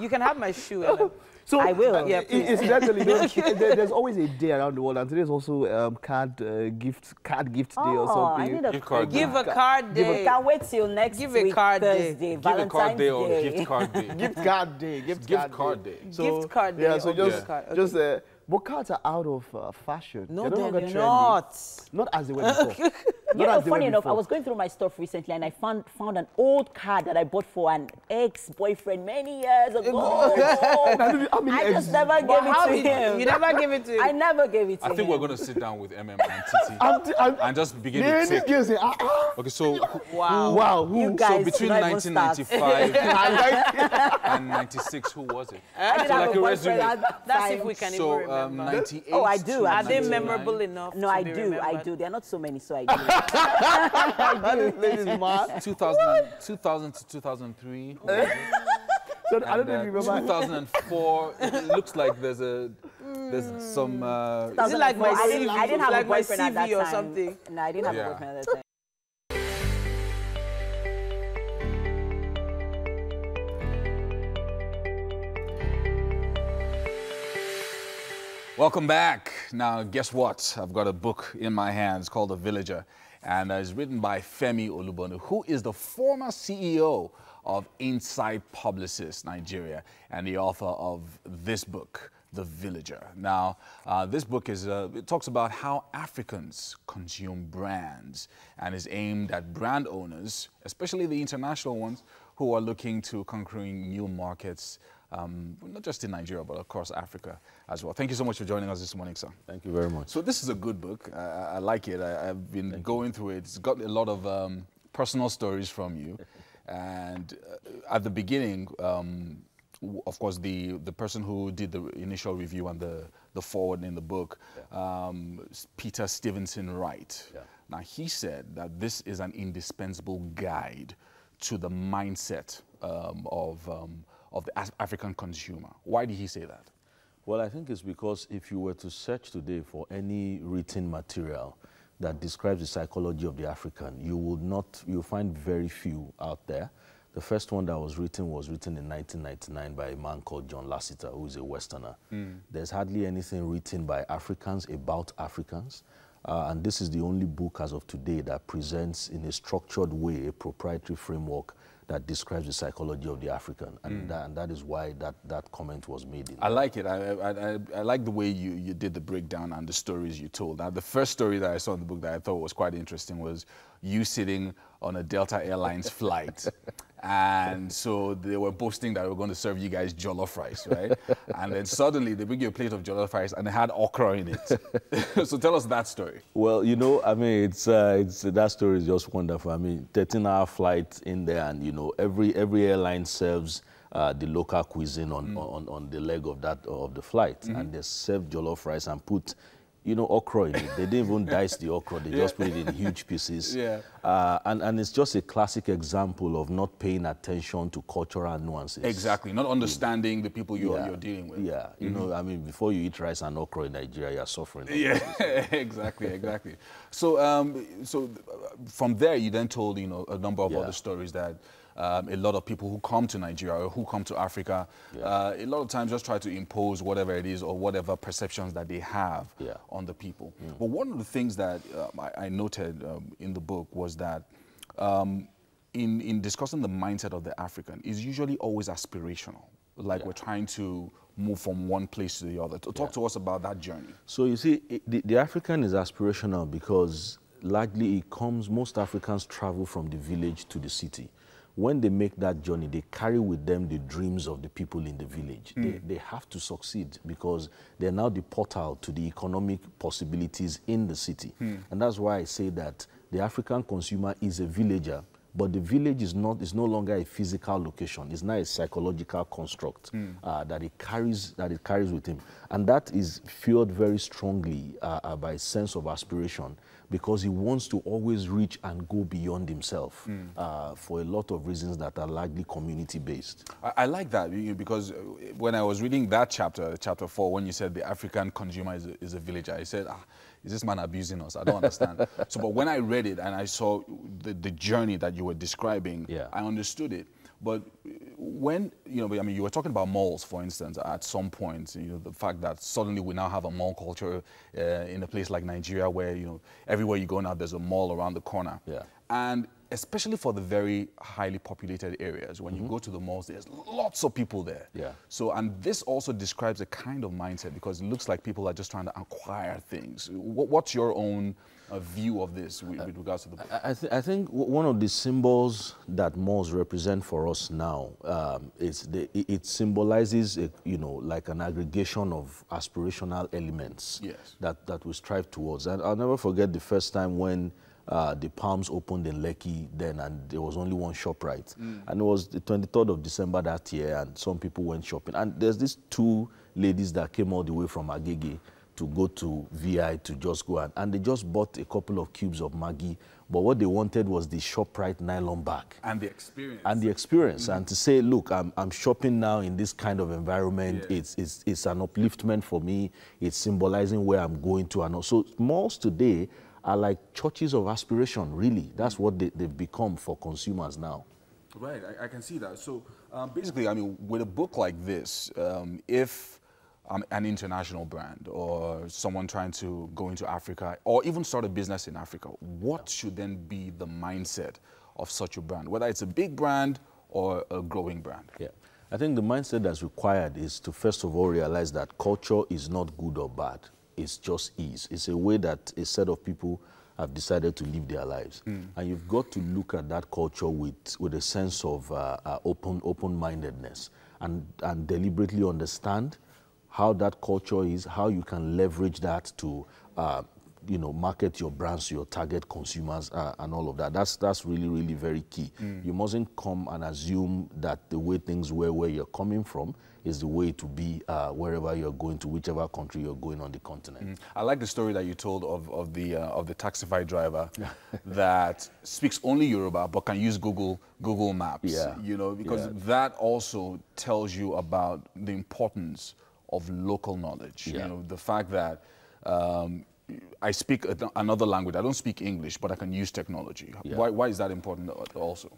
You can have my shoe, Ellen. So I will. Yeah, incidentally, there's always a day around the world, and today is also card gift day or something. I need a card. Give a card day. Can't wait till next week, Thursday, Give a card day or Day. gift card day. Gift card day. Gift card day. Gift card day. Yeah, so just but cards are out of fashion. No, they're not. Not as they were before. You know, funny enough, I was going through my stuff recently and I found an old card that I bought for an ex-boyfriend many years ago. I just never gave it to him. You never gave it to him? I never gave it to him. I think we're going to sit down with MM and Titi and just begin to take. Okay, so you guys, so between 1995 and 96, who was it? I didn't have a boyfriend at that That's time. if we can So even remember. 98. Oh, I do. Are they memorable enough? No, to I be do. remembered? I do. There are not so many, so I do. I do. 2000 to 2003. So I don't even remember. 2004. It looks like there's some. Is it like my CV? I didn't have like a boyfriend my at that CV or time. something? No, I didn't have a boyfriend at that time. Welcome back. Now, guess what? I've got a book in my hands called The Villager, and it's written by Femi Olubonu, who is the former CEO of Inside Publicists Nigeria and the author of this book, The Villager. Now, this book it talks about how Africans consume brands and is aimed at brand owners, especially the international ones, who are looking to conquering new markets, not just in Nigeria, but across Africa as well. Thank you so much for joining us this morning, sir. Thank you very much. So this is a good book. I like it. I've been going through it. It's got a lot of personal stories from you. And at the beginning, of course, the person who did the initial review and the foreword in the book, Peter Stevenson Wright. Yeah. Now, he said that this is an indispensable guide to the mindset of the African consumer. Why did he say that? Well, I think it's because if you were to search today for any written material that describes the psychology of the African, you'll find very few out there. The first one that was written in 1999 by a man called John Lasseter, who is a Westerner. There's hardly anything written by Africans about Africans. And this is the only book as of today that presents in a structured way a proprietary framework that describes the psychology of the African. And, that is why that comment was made. I like it. I like the way you did the breakdown and the stories you told. Now, the first story that I saw in the book that I thought was quite interesting was you sitting on a Delta Airlines flight. And so they were boasting that they were going to serve you guys jollof rice, right? And then suddenly they bring you a plate of jollof rice and it had okra in it. So tell us that story. Well, you know, I mean, that story is just wonderful. I mean, 13-hour flight in there, and you know, every airline serves the local cuisine on the leg of the flight, and they serve jollof rice and put, you know, okra in it. They didn't even dice the okra. They just put it in huge pieces. And it's just a classic example of not paying attention to cultural nuances. Exactly. Not understanding the people you're dealing with. Yeah. You know, I mean, before you eat rice and okra in Nigeria, you're suffering. Yeah, exactly. So, from there, you then told, you know, a number of other stories that a lot of people who come to Nigeria or who come to Africa, a lot of times just try to impose whatever it is or whatever perceptions that they have on the people. But one of the things that I noted in the book was that in discussing the mindset of the African is usually always aspirational. Like we're trying to move from one place to the other. Talk to us about that journey. So you see, the African is aspirational because largely it comes, most Africans travel from the village to the city. When they make that journey, they carry with them the dreams of the people in the village. They have to succeed because they're now the portal to the economic possibilities in the city. And that's why I say that the African consumer is a villager, but the village is no longer a physical location. It's now a psychological construct that it carries with him. And that is fueled very strongly by a sense of aspiration, because he wants to always reach and go beyond himself for a lot of reasons that are largely community-based. I like that, because when I was reading that chapter 4, when you said the African consumer is a villager, I said, is this man abusing us? I don't understand. But when I read it and I saw the journey that you were describing, I understood it. But when, you know, I mean, you were talking about malls, for instance, at some point, you know, the fact that suddenly we now have a mall culture in a place like Nigeria where, you know, everywhere you go now, there's a mall around the corner. And especially for the very highly populated areas, when you go to the malls, there's lots of people there. Yeah. So, and this also describes a kind of mindset, because it looks like people are just trying to acquire things. What's your own view of this with regards to the book? I think one of the symbols that malls represent for us now is it symbolizes, like an aggregation of aspirational elements that we strive towards. And I'll never forget the first time when the Palms opened in Lekki then, and there was only one ShopRite. And it was the 23rd of December that year, and some people went shopping. And there's these two ladies that came all the way from Agege to go to VI to just go, and they just bought a couple of cubes of Maggi, but what they wanted was the ShopRite nylon bag. And the experience. And the experience, and to say, look, I'm shopping now in this kind of environment, it's an upliftment for me, it's symbolizing where I'm going to. And also, malls today are like churches of aspiration, really. That's what they've become for consumers now. Right, I can see that. So basically, I mean, with a book like this, if an international brand or someone trying to go into Africa or even start a business in Africa, what should then be the mindset of such a brand, whether it's a big brand or a growing brand? Yeah, I think the mindset that's required is to first of all realize that culture is not good or bad. It's just is. It's a way that a set of people have decided to live their lives. And you've got to look at that culture with a sense of open-mindedness and deliberately understand how that culture is, how you can leverage that to market your brands to your target consumers and all of that. That's really, really very key. You mustn't come and assume that the way things were where you're coming from is the way to be wherever you're going to, whichever country you're going on the continent. I like the story that you told of the Taxify driver that speaks only Yoruba but can use Google Maps. Yeah. Because that also tells you about the importance of local knowledge. The fact that I speak another language. I don't speak English, but I can use technology. Why is that important also?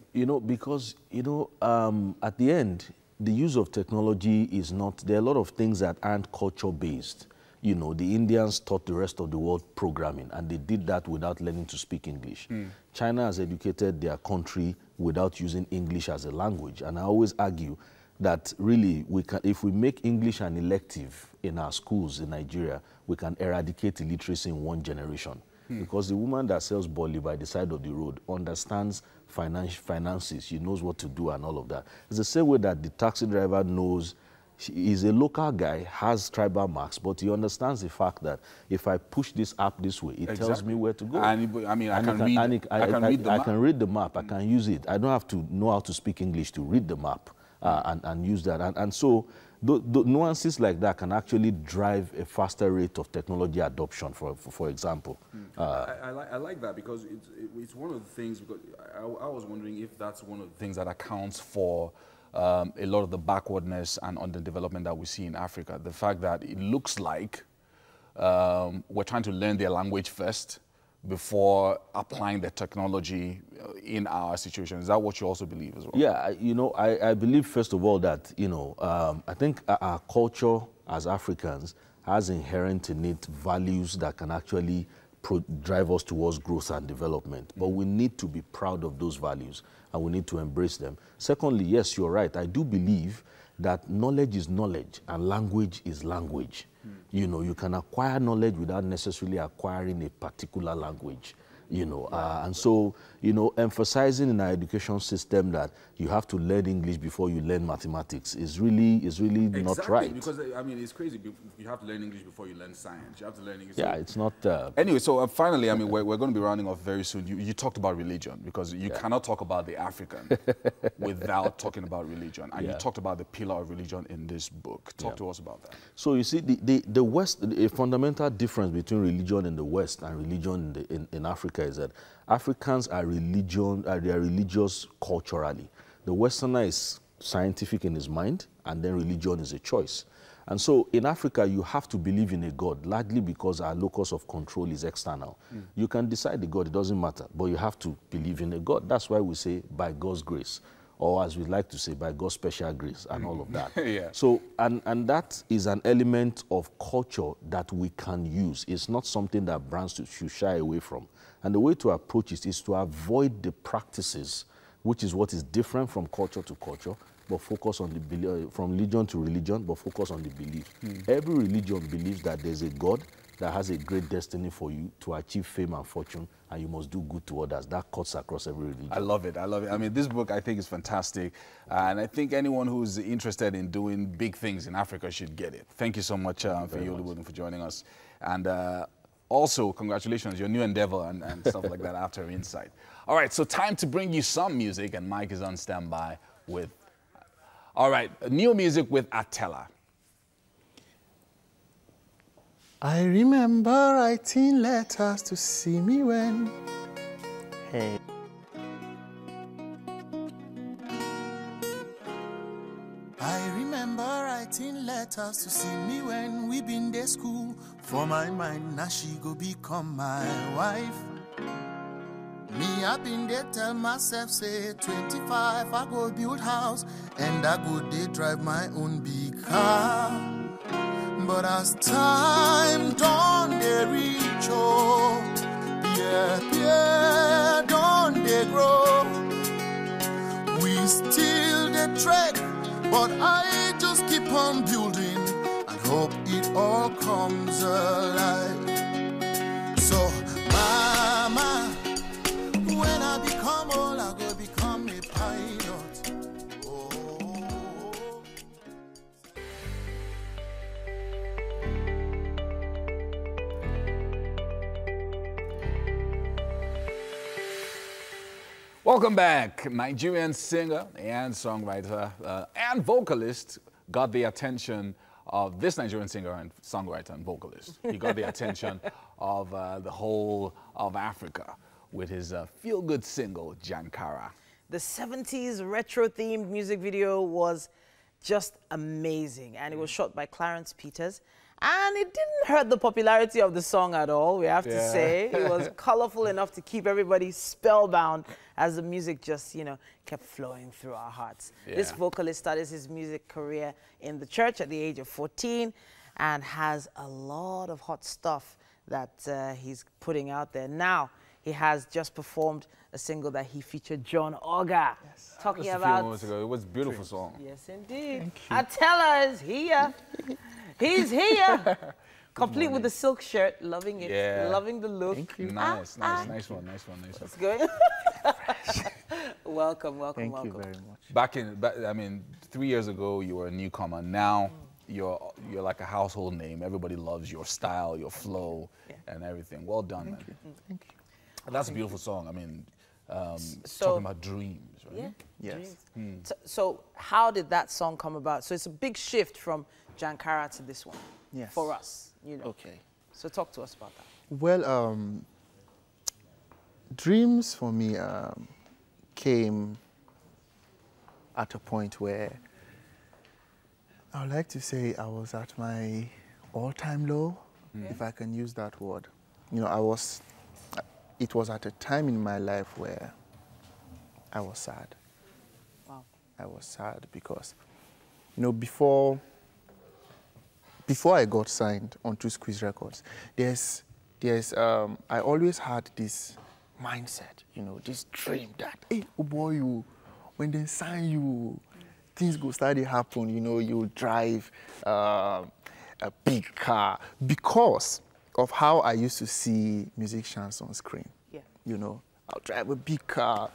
Because at the end, the use of technology is not, there are a lot of things that aren't culture-based. The Indians taught the rest of the world programming, and they did that without learning to speak English. China has educated their country without using English as a language, and I always argue that really, if we make English an elective in our schools in Nigeria, we can eradicate illiteracy in one generation. Because the woman that sells bolly by the side of the road understands finances, she knows what to do and all of that. It's the same way that the taxi driver knows he's a local guy, has tribal marks, but he understands the fact that if I push this app this way, it tells me where to go. And I can read the map, I can use it. I don't have to know how to speak English to read the map and use that. And so the nuances like that can actually drive a faster rate of technology adoption, for example. I like that, because it's one of the things, because I was wondering if that's one of the things that accounts for a lot of the backwardness and underdevelopment that we see in Africa. The fact that it looks like we're trying to learn their language first before applying the technology in our situation. Is that what you also believe as well? Yeah, I believe, first of all, that, I think our culture as Africans has inherent in it values that can actually drive us towards growth and development. But we need to be proud of those values, and we need to embrace them. Secondly, yes, you're right. I do believe that knowledge is knowledge and language is language. You can acquire knowledge without necessarily acquiring a particular language. And so, emphasizing in our education system that you have to learn English before you learn mathematics is really not right. Because, I mean, it's crazy. You have to learn English before you learn science. You have to learn English. Yeah, it's not... Anyway, so finally, I mean, we're going to be rounding off very soon. You talked about religion, because you cannot talk about the African without talking about religion. And you talked about the pillar of religion in this book. Talk to us about that. So you see, the West, a fundamental difference between religion in the West and religion in Africa is that Africans are religious culturally. The Westerner is scientific in his mind, and then religion is a choice. And so in Africa, you have to believe in a God, largely because our locus of control is external. You can decide the God, it doesn't matter, but you have to believe in a God. That's why we say, by God's grace. or as we like to say, by God's special grace and all of that. Yeah. So, and that is an element of culture that we can use. It's not something that brands should shy away from. And the way to approach it is to avoid the practices, which is what is different from culture to culture, but focus on the from religion to religion, but focus on the belief. Every religion believes that there's a God that has a great destiny for you to achieve fame and fortune, and you must do good to others. That cuts across every religion. I love it. I love it. I mean, this book I think is fantastic, and I think anyone who's interested in doing big things in Africa should get it. Thank you so much for Oluwodun for joining us, and also congratulations your new endeavor and stuff like that after Insight. All right, so time to bring you some music, and Mike is on standby with. All right, new music with Atella. I remember writing letters to see me when. Hey. I remember writing letters to see me when we been to school. For my mind, now she go become my wife. Me, I been there tell myself, say 25, I go build house, and I go they drive my own big car. But as time done they reach, oh, yeah, done they grow. We still they tread, but I just keep on building and hope it all comes alive. So, mama, when I become old, I go become a pilot. Welcome back. Nigerian singer and songwriter and vocalist got the attention of this Nigerian singer and songwriter and vocalist. He got the attention of the whole of Africa with his feel-good single, Jankara. The 70s retro-themed music video was just amazing, and it was shot by Clarence Peters. And it didn't hurt the popularity of the song at all, we have to say. It was colorful enough to keep everybody spellbound as the music just, you know, kept flowing through our hearts. This vocalist started his music career in the church at the age of 14 and has a lot of hot stuff that he's putting out there. Now, he has just performed a single that he featured John Oga. Talking about... A few moments ago. It was a beautiful song. Yes, indeed. Atella is here. He's here. Complete with the silk shirt. Loving it. Loving the look. Thank you. Nice one. It's good. Welcome. Thank you very much. Back, I mean, 3 years ago, you were a newcomer. Now, you're like a household name. Everybody loves your style, your flow, and everything. Well done, man. Thank you. That's a beautiful song. I mean, talking about dreams, right? Yeah. Yes. So how did that song come about? So it's a big shift from Jankara to this one. Yes. For us, you know. Okay. So talk to us about that. Well, dreams for me came at a point where I would like to say I was at my all-time low, if I can use that word. You know, it was at a time in my life where I was sad. Wow. I was sad because, you know, before I got signed onto Squeeze Records, I always had this mindset, you know, this dream that, hey, oh boy, when they sign you, things go start to happen, you know, you drive a big car, because of how I used to see musicians on screen. Yeah. You know, I'll drive a big car,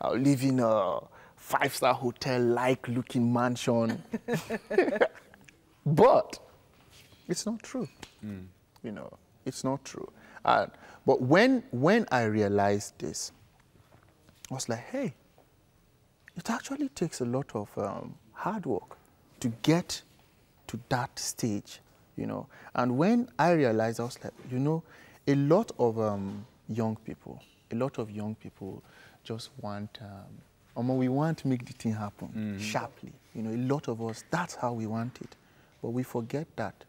I'll live in a 5-star hotel-like looking mansion. But it's not true. You know, it's not true. But when I realized this, I was like, hey, it actually takes a lot of hard work to get to that stage, you know. And when I realized, I was like, you know, a lot of young people just want, we want to make the thing happen sharply. You know, a lot of us, that's how we want it. But we forget that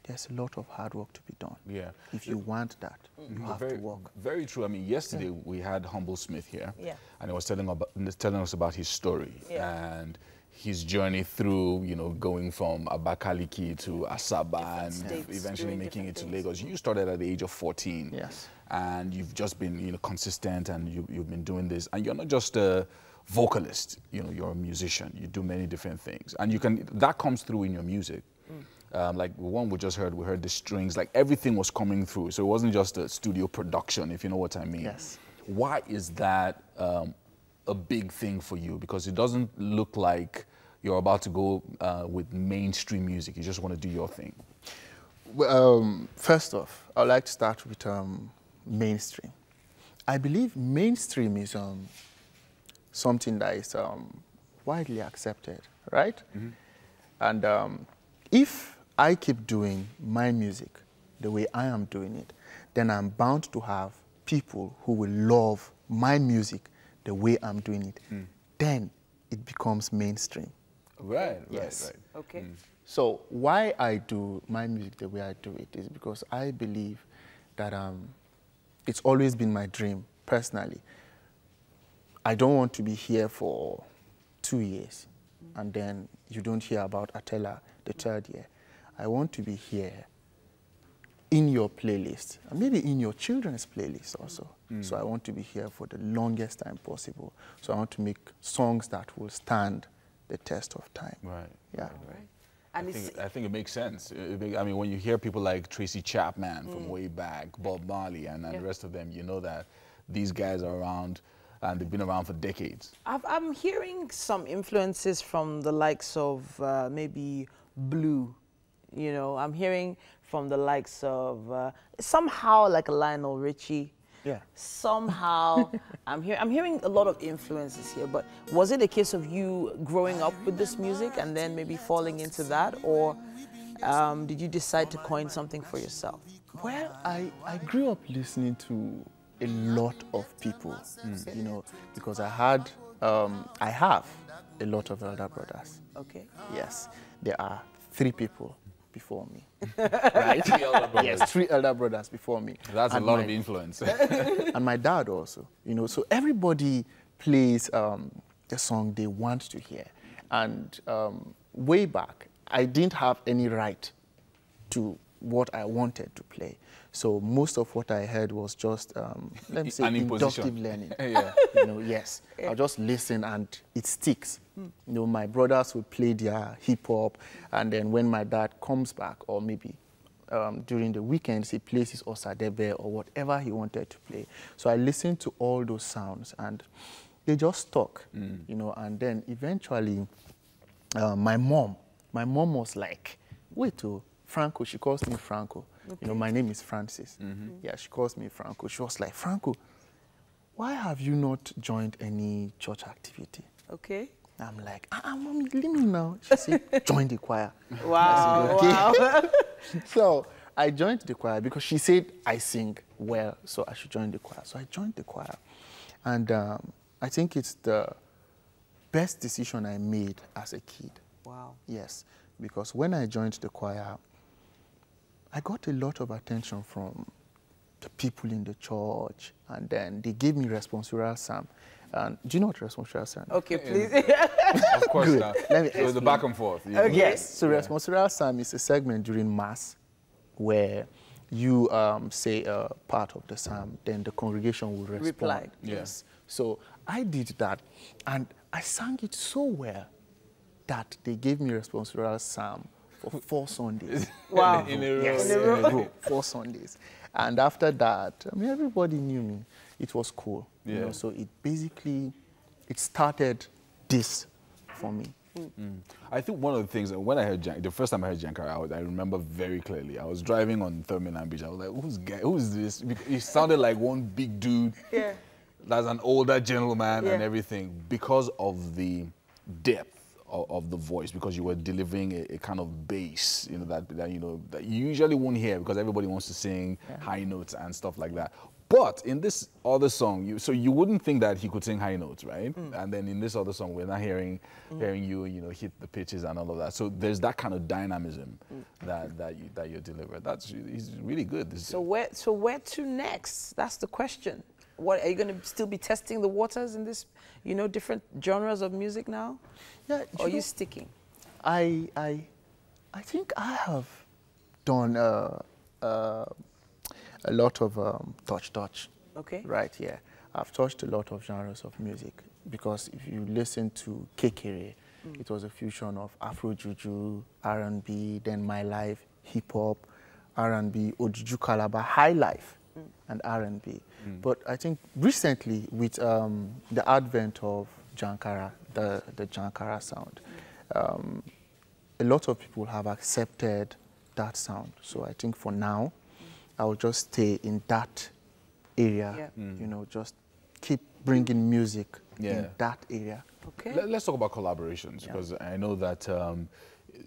there's a lot of hard work to be done. Yeah. If you want that, you have to work. Very true. I mean, yesterday we had Humble Smith here, and he was telling us about his story and his journey through, you know, going from Abakaliki to Asaba and eventually making it to Lagos. You started at the age of 14. Yes. And you've just been, you know, consistent, and you've been doing this. And you're not just a vocalist, you know, you're a musician. You do many different things. And that comes through in your music. Like the one we just heard, we heard the strings, like everything was coming through. So it wasn't just a studio production, if you know what I mean. Yes. Why is that a big thing for you? Because it doesn't look like you're about to go with mainstream music. You just want to do your thing. Well, first off, I'd like to start with mainstream. I believe mainstream is something that is widely accepted, right? Mm-hmm. And if I keep doing my music the way I am doing it, then I'm bound to have people who will love my music the way I'm doing it. Then it becomes mainstream. Right, yes. Right. Okay. So why I do my music the way I do it is because I believe that it's always been my dream, personally. I don't want to be here for 2 years and then you don't hear about Atella the 3rd year. I want to be here in your playlist, and maybe in your children's playlist also. So I want to be here for the longest time possible. So I want to make songs that will stand the test of time. Right. Yeah. Right. I think it makes sense. I mean, when you hear people like Tracy Chapman from way back, Bob Marley, and the rest of them, you know that these guys are around, and they've been around for decades. I'm hearing some influences from the likes of maybe Blue. You know, I'm hearing from the likes of somehow like a Lionel Richie. Yeah. Somehow, I'm hearing a lot of influences here. But was it a case of you growing up with this music and then maybe falling into that, or did you decide to coin something for yourself? Well, I grew up listening to a lot of people, you know, because I have a lot of elder brothers. Okay. Yes, there are 3 people before me. Right? 3 elder brothers. Yes, 3 elder brothers before me. That's a lot of influence. And my dad also, you know, so everybody plays the song they want to hear. And way back, I didn't have any right to what I wanted to play. So most of what I heard was just, let me say, inductive learning. You know, yes. I'll just listen and it sticks. You know, my brothers would play their hip hop, and then when my dad comes back, or maybe during the weekends, he plays his Osadebe or whatever he wanted to play. So I listened to all those sounds and they just stuck, you know, and then eventually my mom was like, wait, Franco, she calls me Franco. Okay. You know, my name is Francis. Yeah, she calls me Franco. She was like, Franco, why have you not joined any church activity? Okay. I'm like, mommy, leave me now. She said, join the choir. Wow, I said, okay. Wow. So I joined the choir because she said I sing well, so I should join the choir. So I joined the choir. And I think it's the best decision I made as a kid. Wow. Yes, because when I joined the choir, I got a lot of attention from the people in the church, and then they gave me responsorial psalm. And do you know what responsorial psalm is? Okay, please. Of course not. Let me so the back and forth. Okay. Yes, so responsorial psalm is a segment during Mass where you say a part of the psalm, then the congregation will respond. Reply. Yes. So I did that, and I sang it so well that they gave me responsorial psalm for 4 Sundays. Wow. In a row. Yes, in a row. 4 Sundays. And after that, I mean, everybody knew me. It was cool. You know, so it basically, it started this for me. I think one of the things, when I heard the first time I heard Jankara, I remember very clearly. I was driving on Thurman Beach. I was like, who's this? He sounded like one big dude. That's an older gentleman and everything, because of the depth of the voice because you were delivering a kind of bass, you know, that you usually won't hear because everybody wants to sing high notes and stuff like that. But in this other song, so you wouldn't think that he could sing high notes, right? And then in this other song, we're not hearing you, hit the pitches and all of that. So there's that kind of dynamism that you deliver. He's really good. So where to next? That's the question. What are you going to still be testing the waters in this, different genres of music now? Yeah. Or are you sticking? I think I have done a lot of touch. Okay. Right, yeah. I've touched a lot of genres of music because if you listen to Kekere, it was a fusion of Afro Juju, R&B, then My Life, hip hop, R&B, Ojuju Calabar, high life, and R&B. But I think recently with the advent of Jankara, the Jankara sound, a lot of people have accepted that sound. So I think for now, I will just stay in that area, just keep bringing music in that area. Okay. Let's talk about collaborations because I know that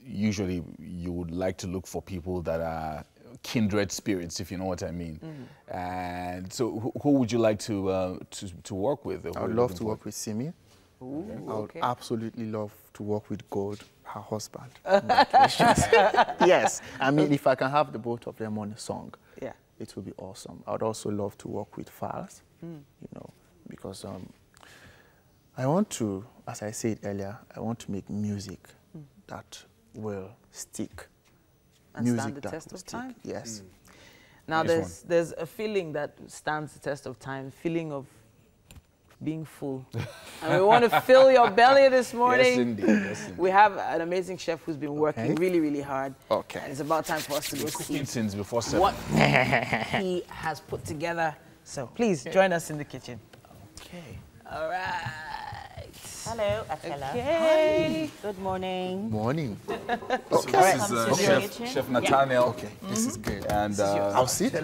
usually you would like to look for people that are kindred spirits, if you know what I mean. And so who would you like to work with? I would love to work with Simi. I would absolutely love to work with Gold, her husband. Yes, I mean, if I can have the both of them on a song, it would be awesome. I would also love to work with Falz, because I want to, as I said earlier, I want to make music that will stick. And music stand the that test will of stick. time? Yes. Now there's a feeling that stands the test of time, feeling of being full. And we want to fill your belly this morning. Yes, indeed. Yes, indeed. We have an amazing chef who's been working really, really hard. Okay. And it's about time for us to go see since before 7. what he has put together. So please join us in the kitchen. Okay. All right. Hello, Atela. Okay. Good morning. Morning. So this is Chef Nathaniel. Okay, this is good. And I'll sit the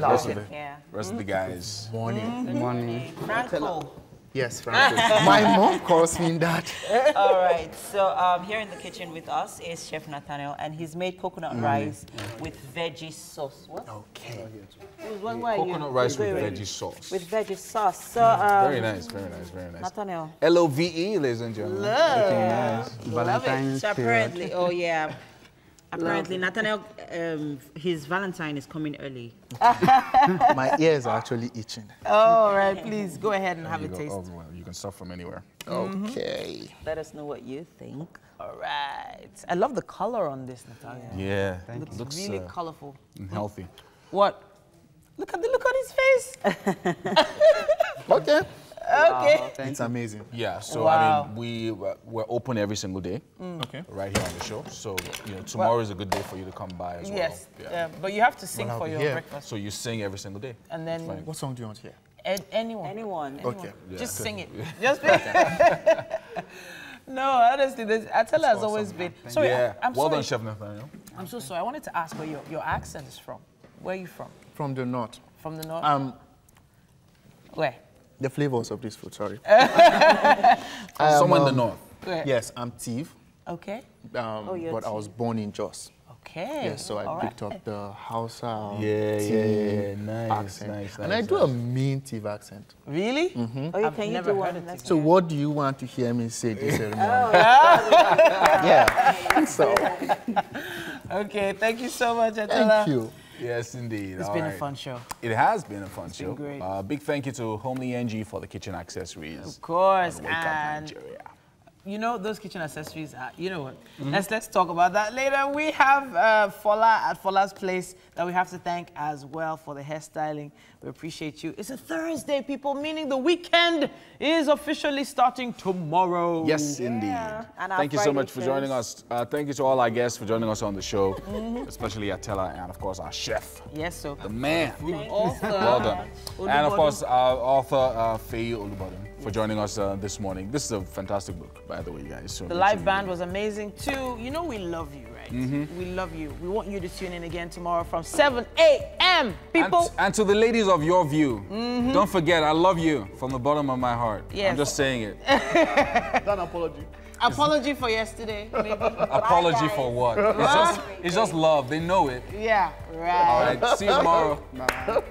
rest of the guys. Morning. Morning. Franco. Yes, Franco. My mom calls me that. All right, so here in the kitchen with us is Chef Nathaniel, and he's made coconut rice with veggie sauce. What? Okay. Coconut rice with veggie sauce. With veggie sauce. So very nice, very nice, very nice. Nathaniel. LOVE, ladies and gentlemen. Love. Valentine's So apparently, apparently Nathaniel, his Valentine is coming early. My ears are actually itching. All right, please go ahead and have a taste. Oh, well, you can start from anywhere. Okay. Let us know what you think. All right. I love the color on this, Nathaniel. Yeah. It looks really colorful. And healthy. What? Look at his face. Okay. Okay. It's amazing. Yeah, so I mean, we're open every single day. Right here on the show. So tomorrow is a good day for you to come by as well. Yes, but you have to sing for your breakfast. So you sing every single day. And then What song do you want to hear? Anyone. Okay. Just sing it. Just No, honestly, Atela has always been. Sorry, I'm well sorry. done, Chef Nathaniel. I'm so sorry. I wanted to ask where your accent is from. Where are you from? From the north. From the north? Where? The flavors of this food, sorry. Somewhere in the north. Where? Yes, I'm Steve. Okay. But I was born in Jos. Okay. Yes, so I picked up the Hausa Nice, accent. nice. And I do a mean Tiv accent. Really? Can you do one? So what do you want to hear me say this ceremony? So. Okay, thank you so much, Atela. Thank you. Yes, indeed. It's been a fun show. It has been a fun show. been great. Big thank you to Homely NG for the kitchen accessories. Of course. Wake Up Nigeria. You know, those kitchen accessories are, you know what, let's talk about that later. We have Fola at Fola's Place that we have to thank as well for the hairstyling. We appreciate you. It's a Thursday, people, meaning the weekend is officially starting tomorrow. Yes, indeed. And thank you so much for joining us. Thank you to all our guests for joining us on the show, especially Atela and, of course, our chef. Yes, sir. The man. The author. Well done. And, of course, our author, Feyi Olubadan, for joining us this morning. This is a fantastic book, by the way, guys. So the live band was amazing, too. You know we love you, right? We love you. We want you to tune in again tomorrow from 7 a.m., people. And to the ladies of Your View, don't forget, I love you from the bottom of my heart. Yes. I'm just saying it. That's an apology. Apology for yesterday, maybe. Apology for what? It's just love. They know it. Yeah, right. All right. See you tomorrow. Bye.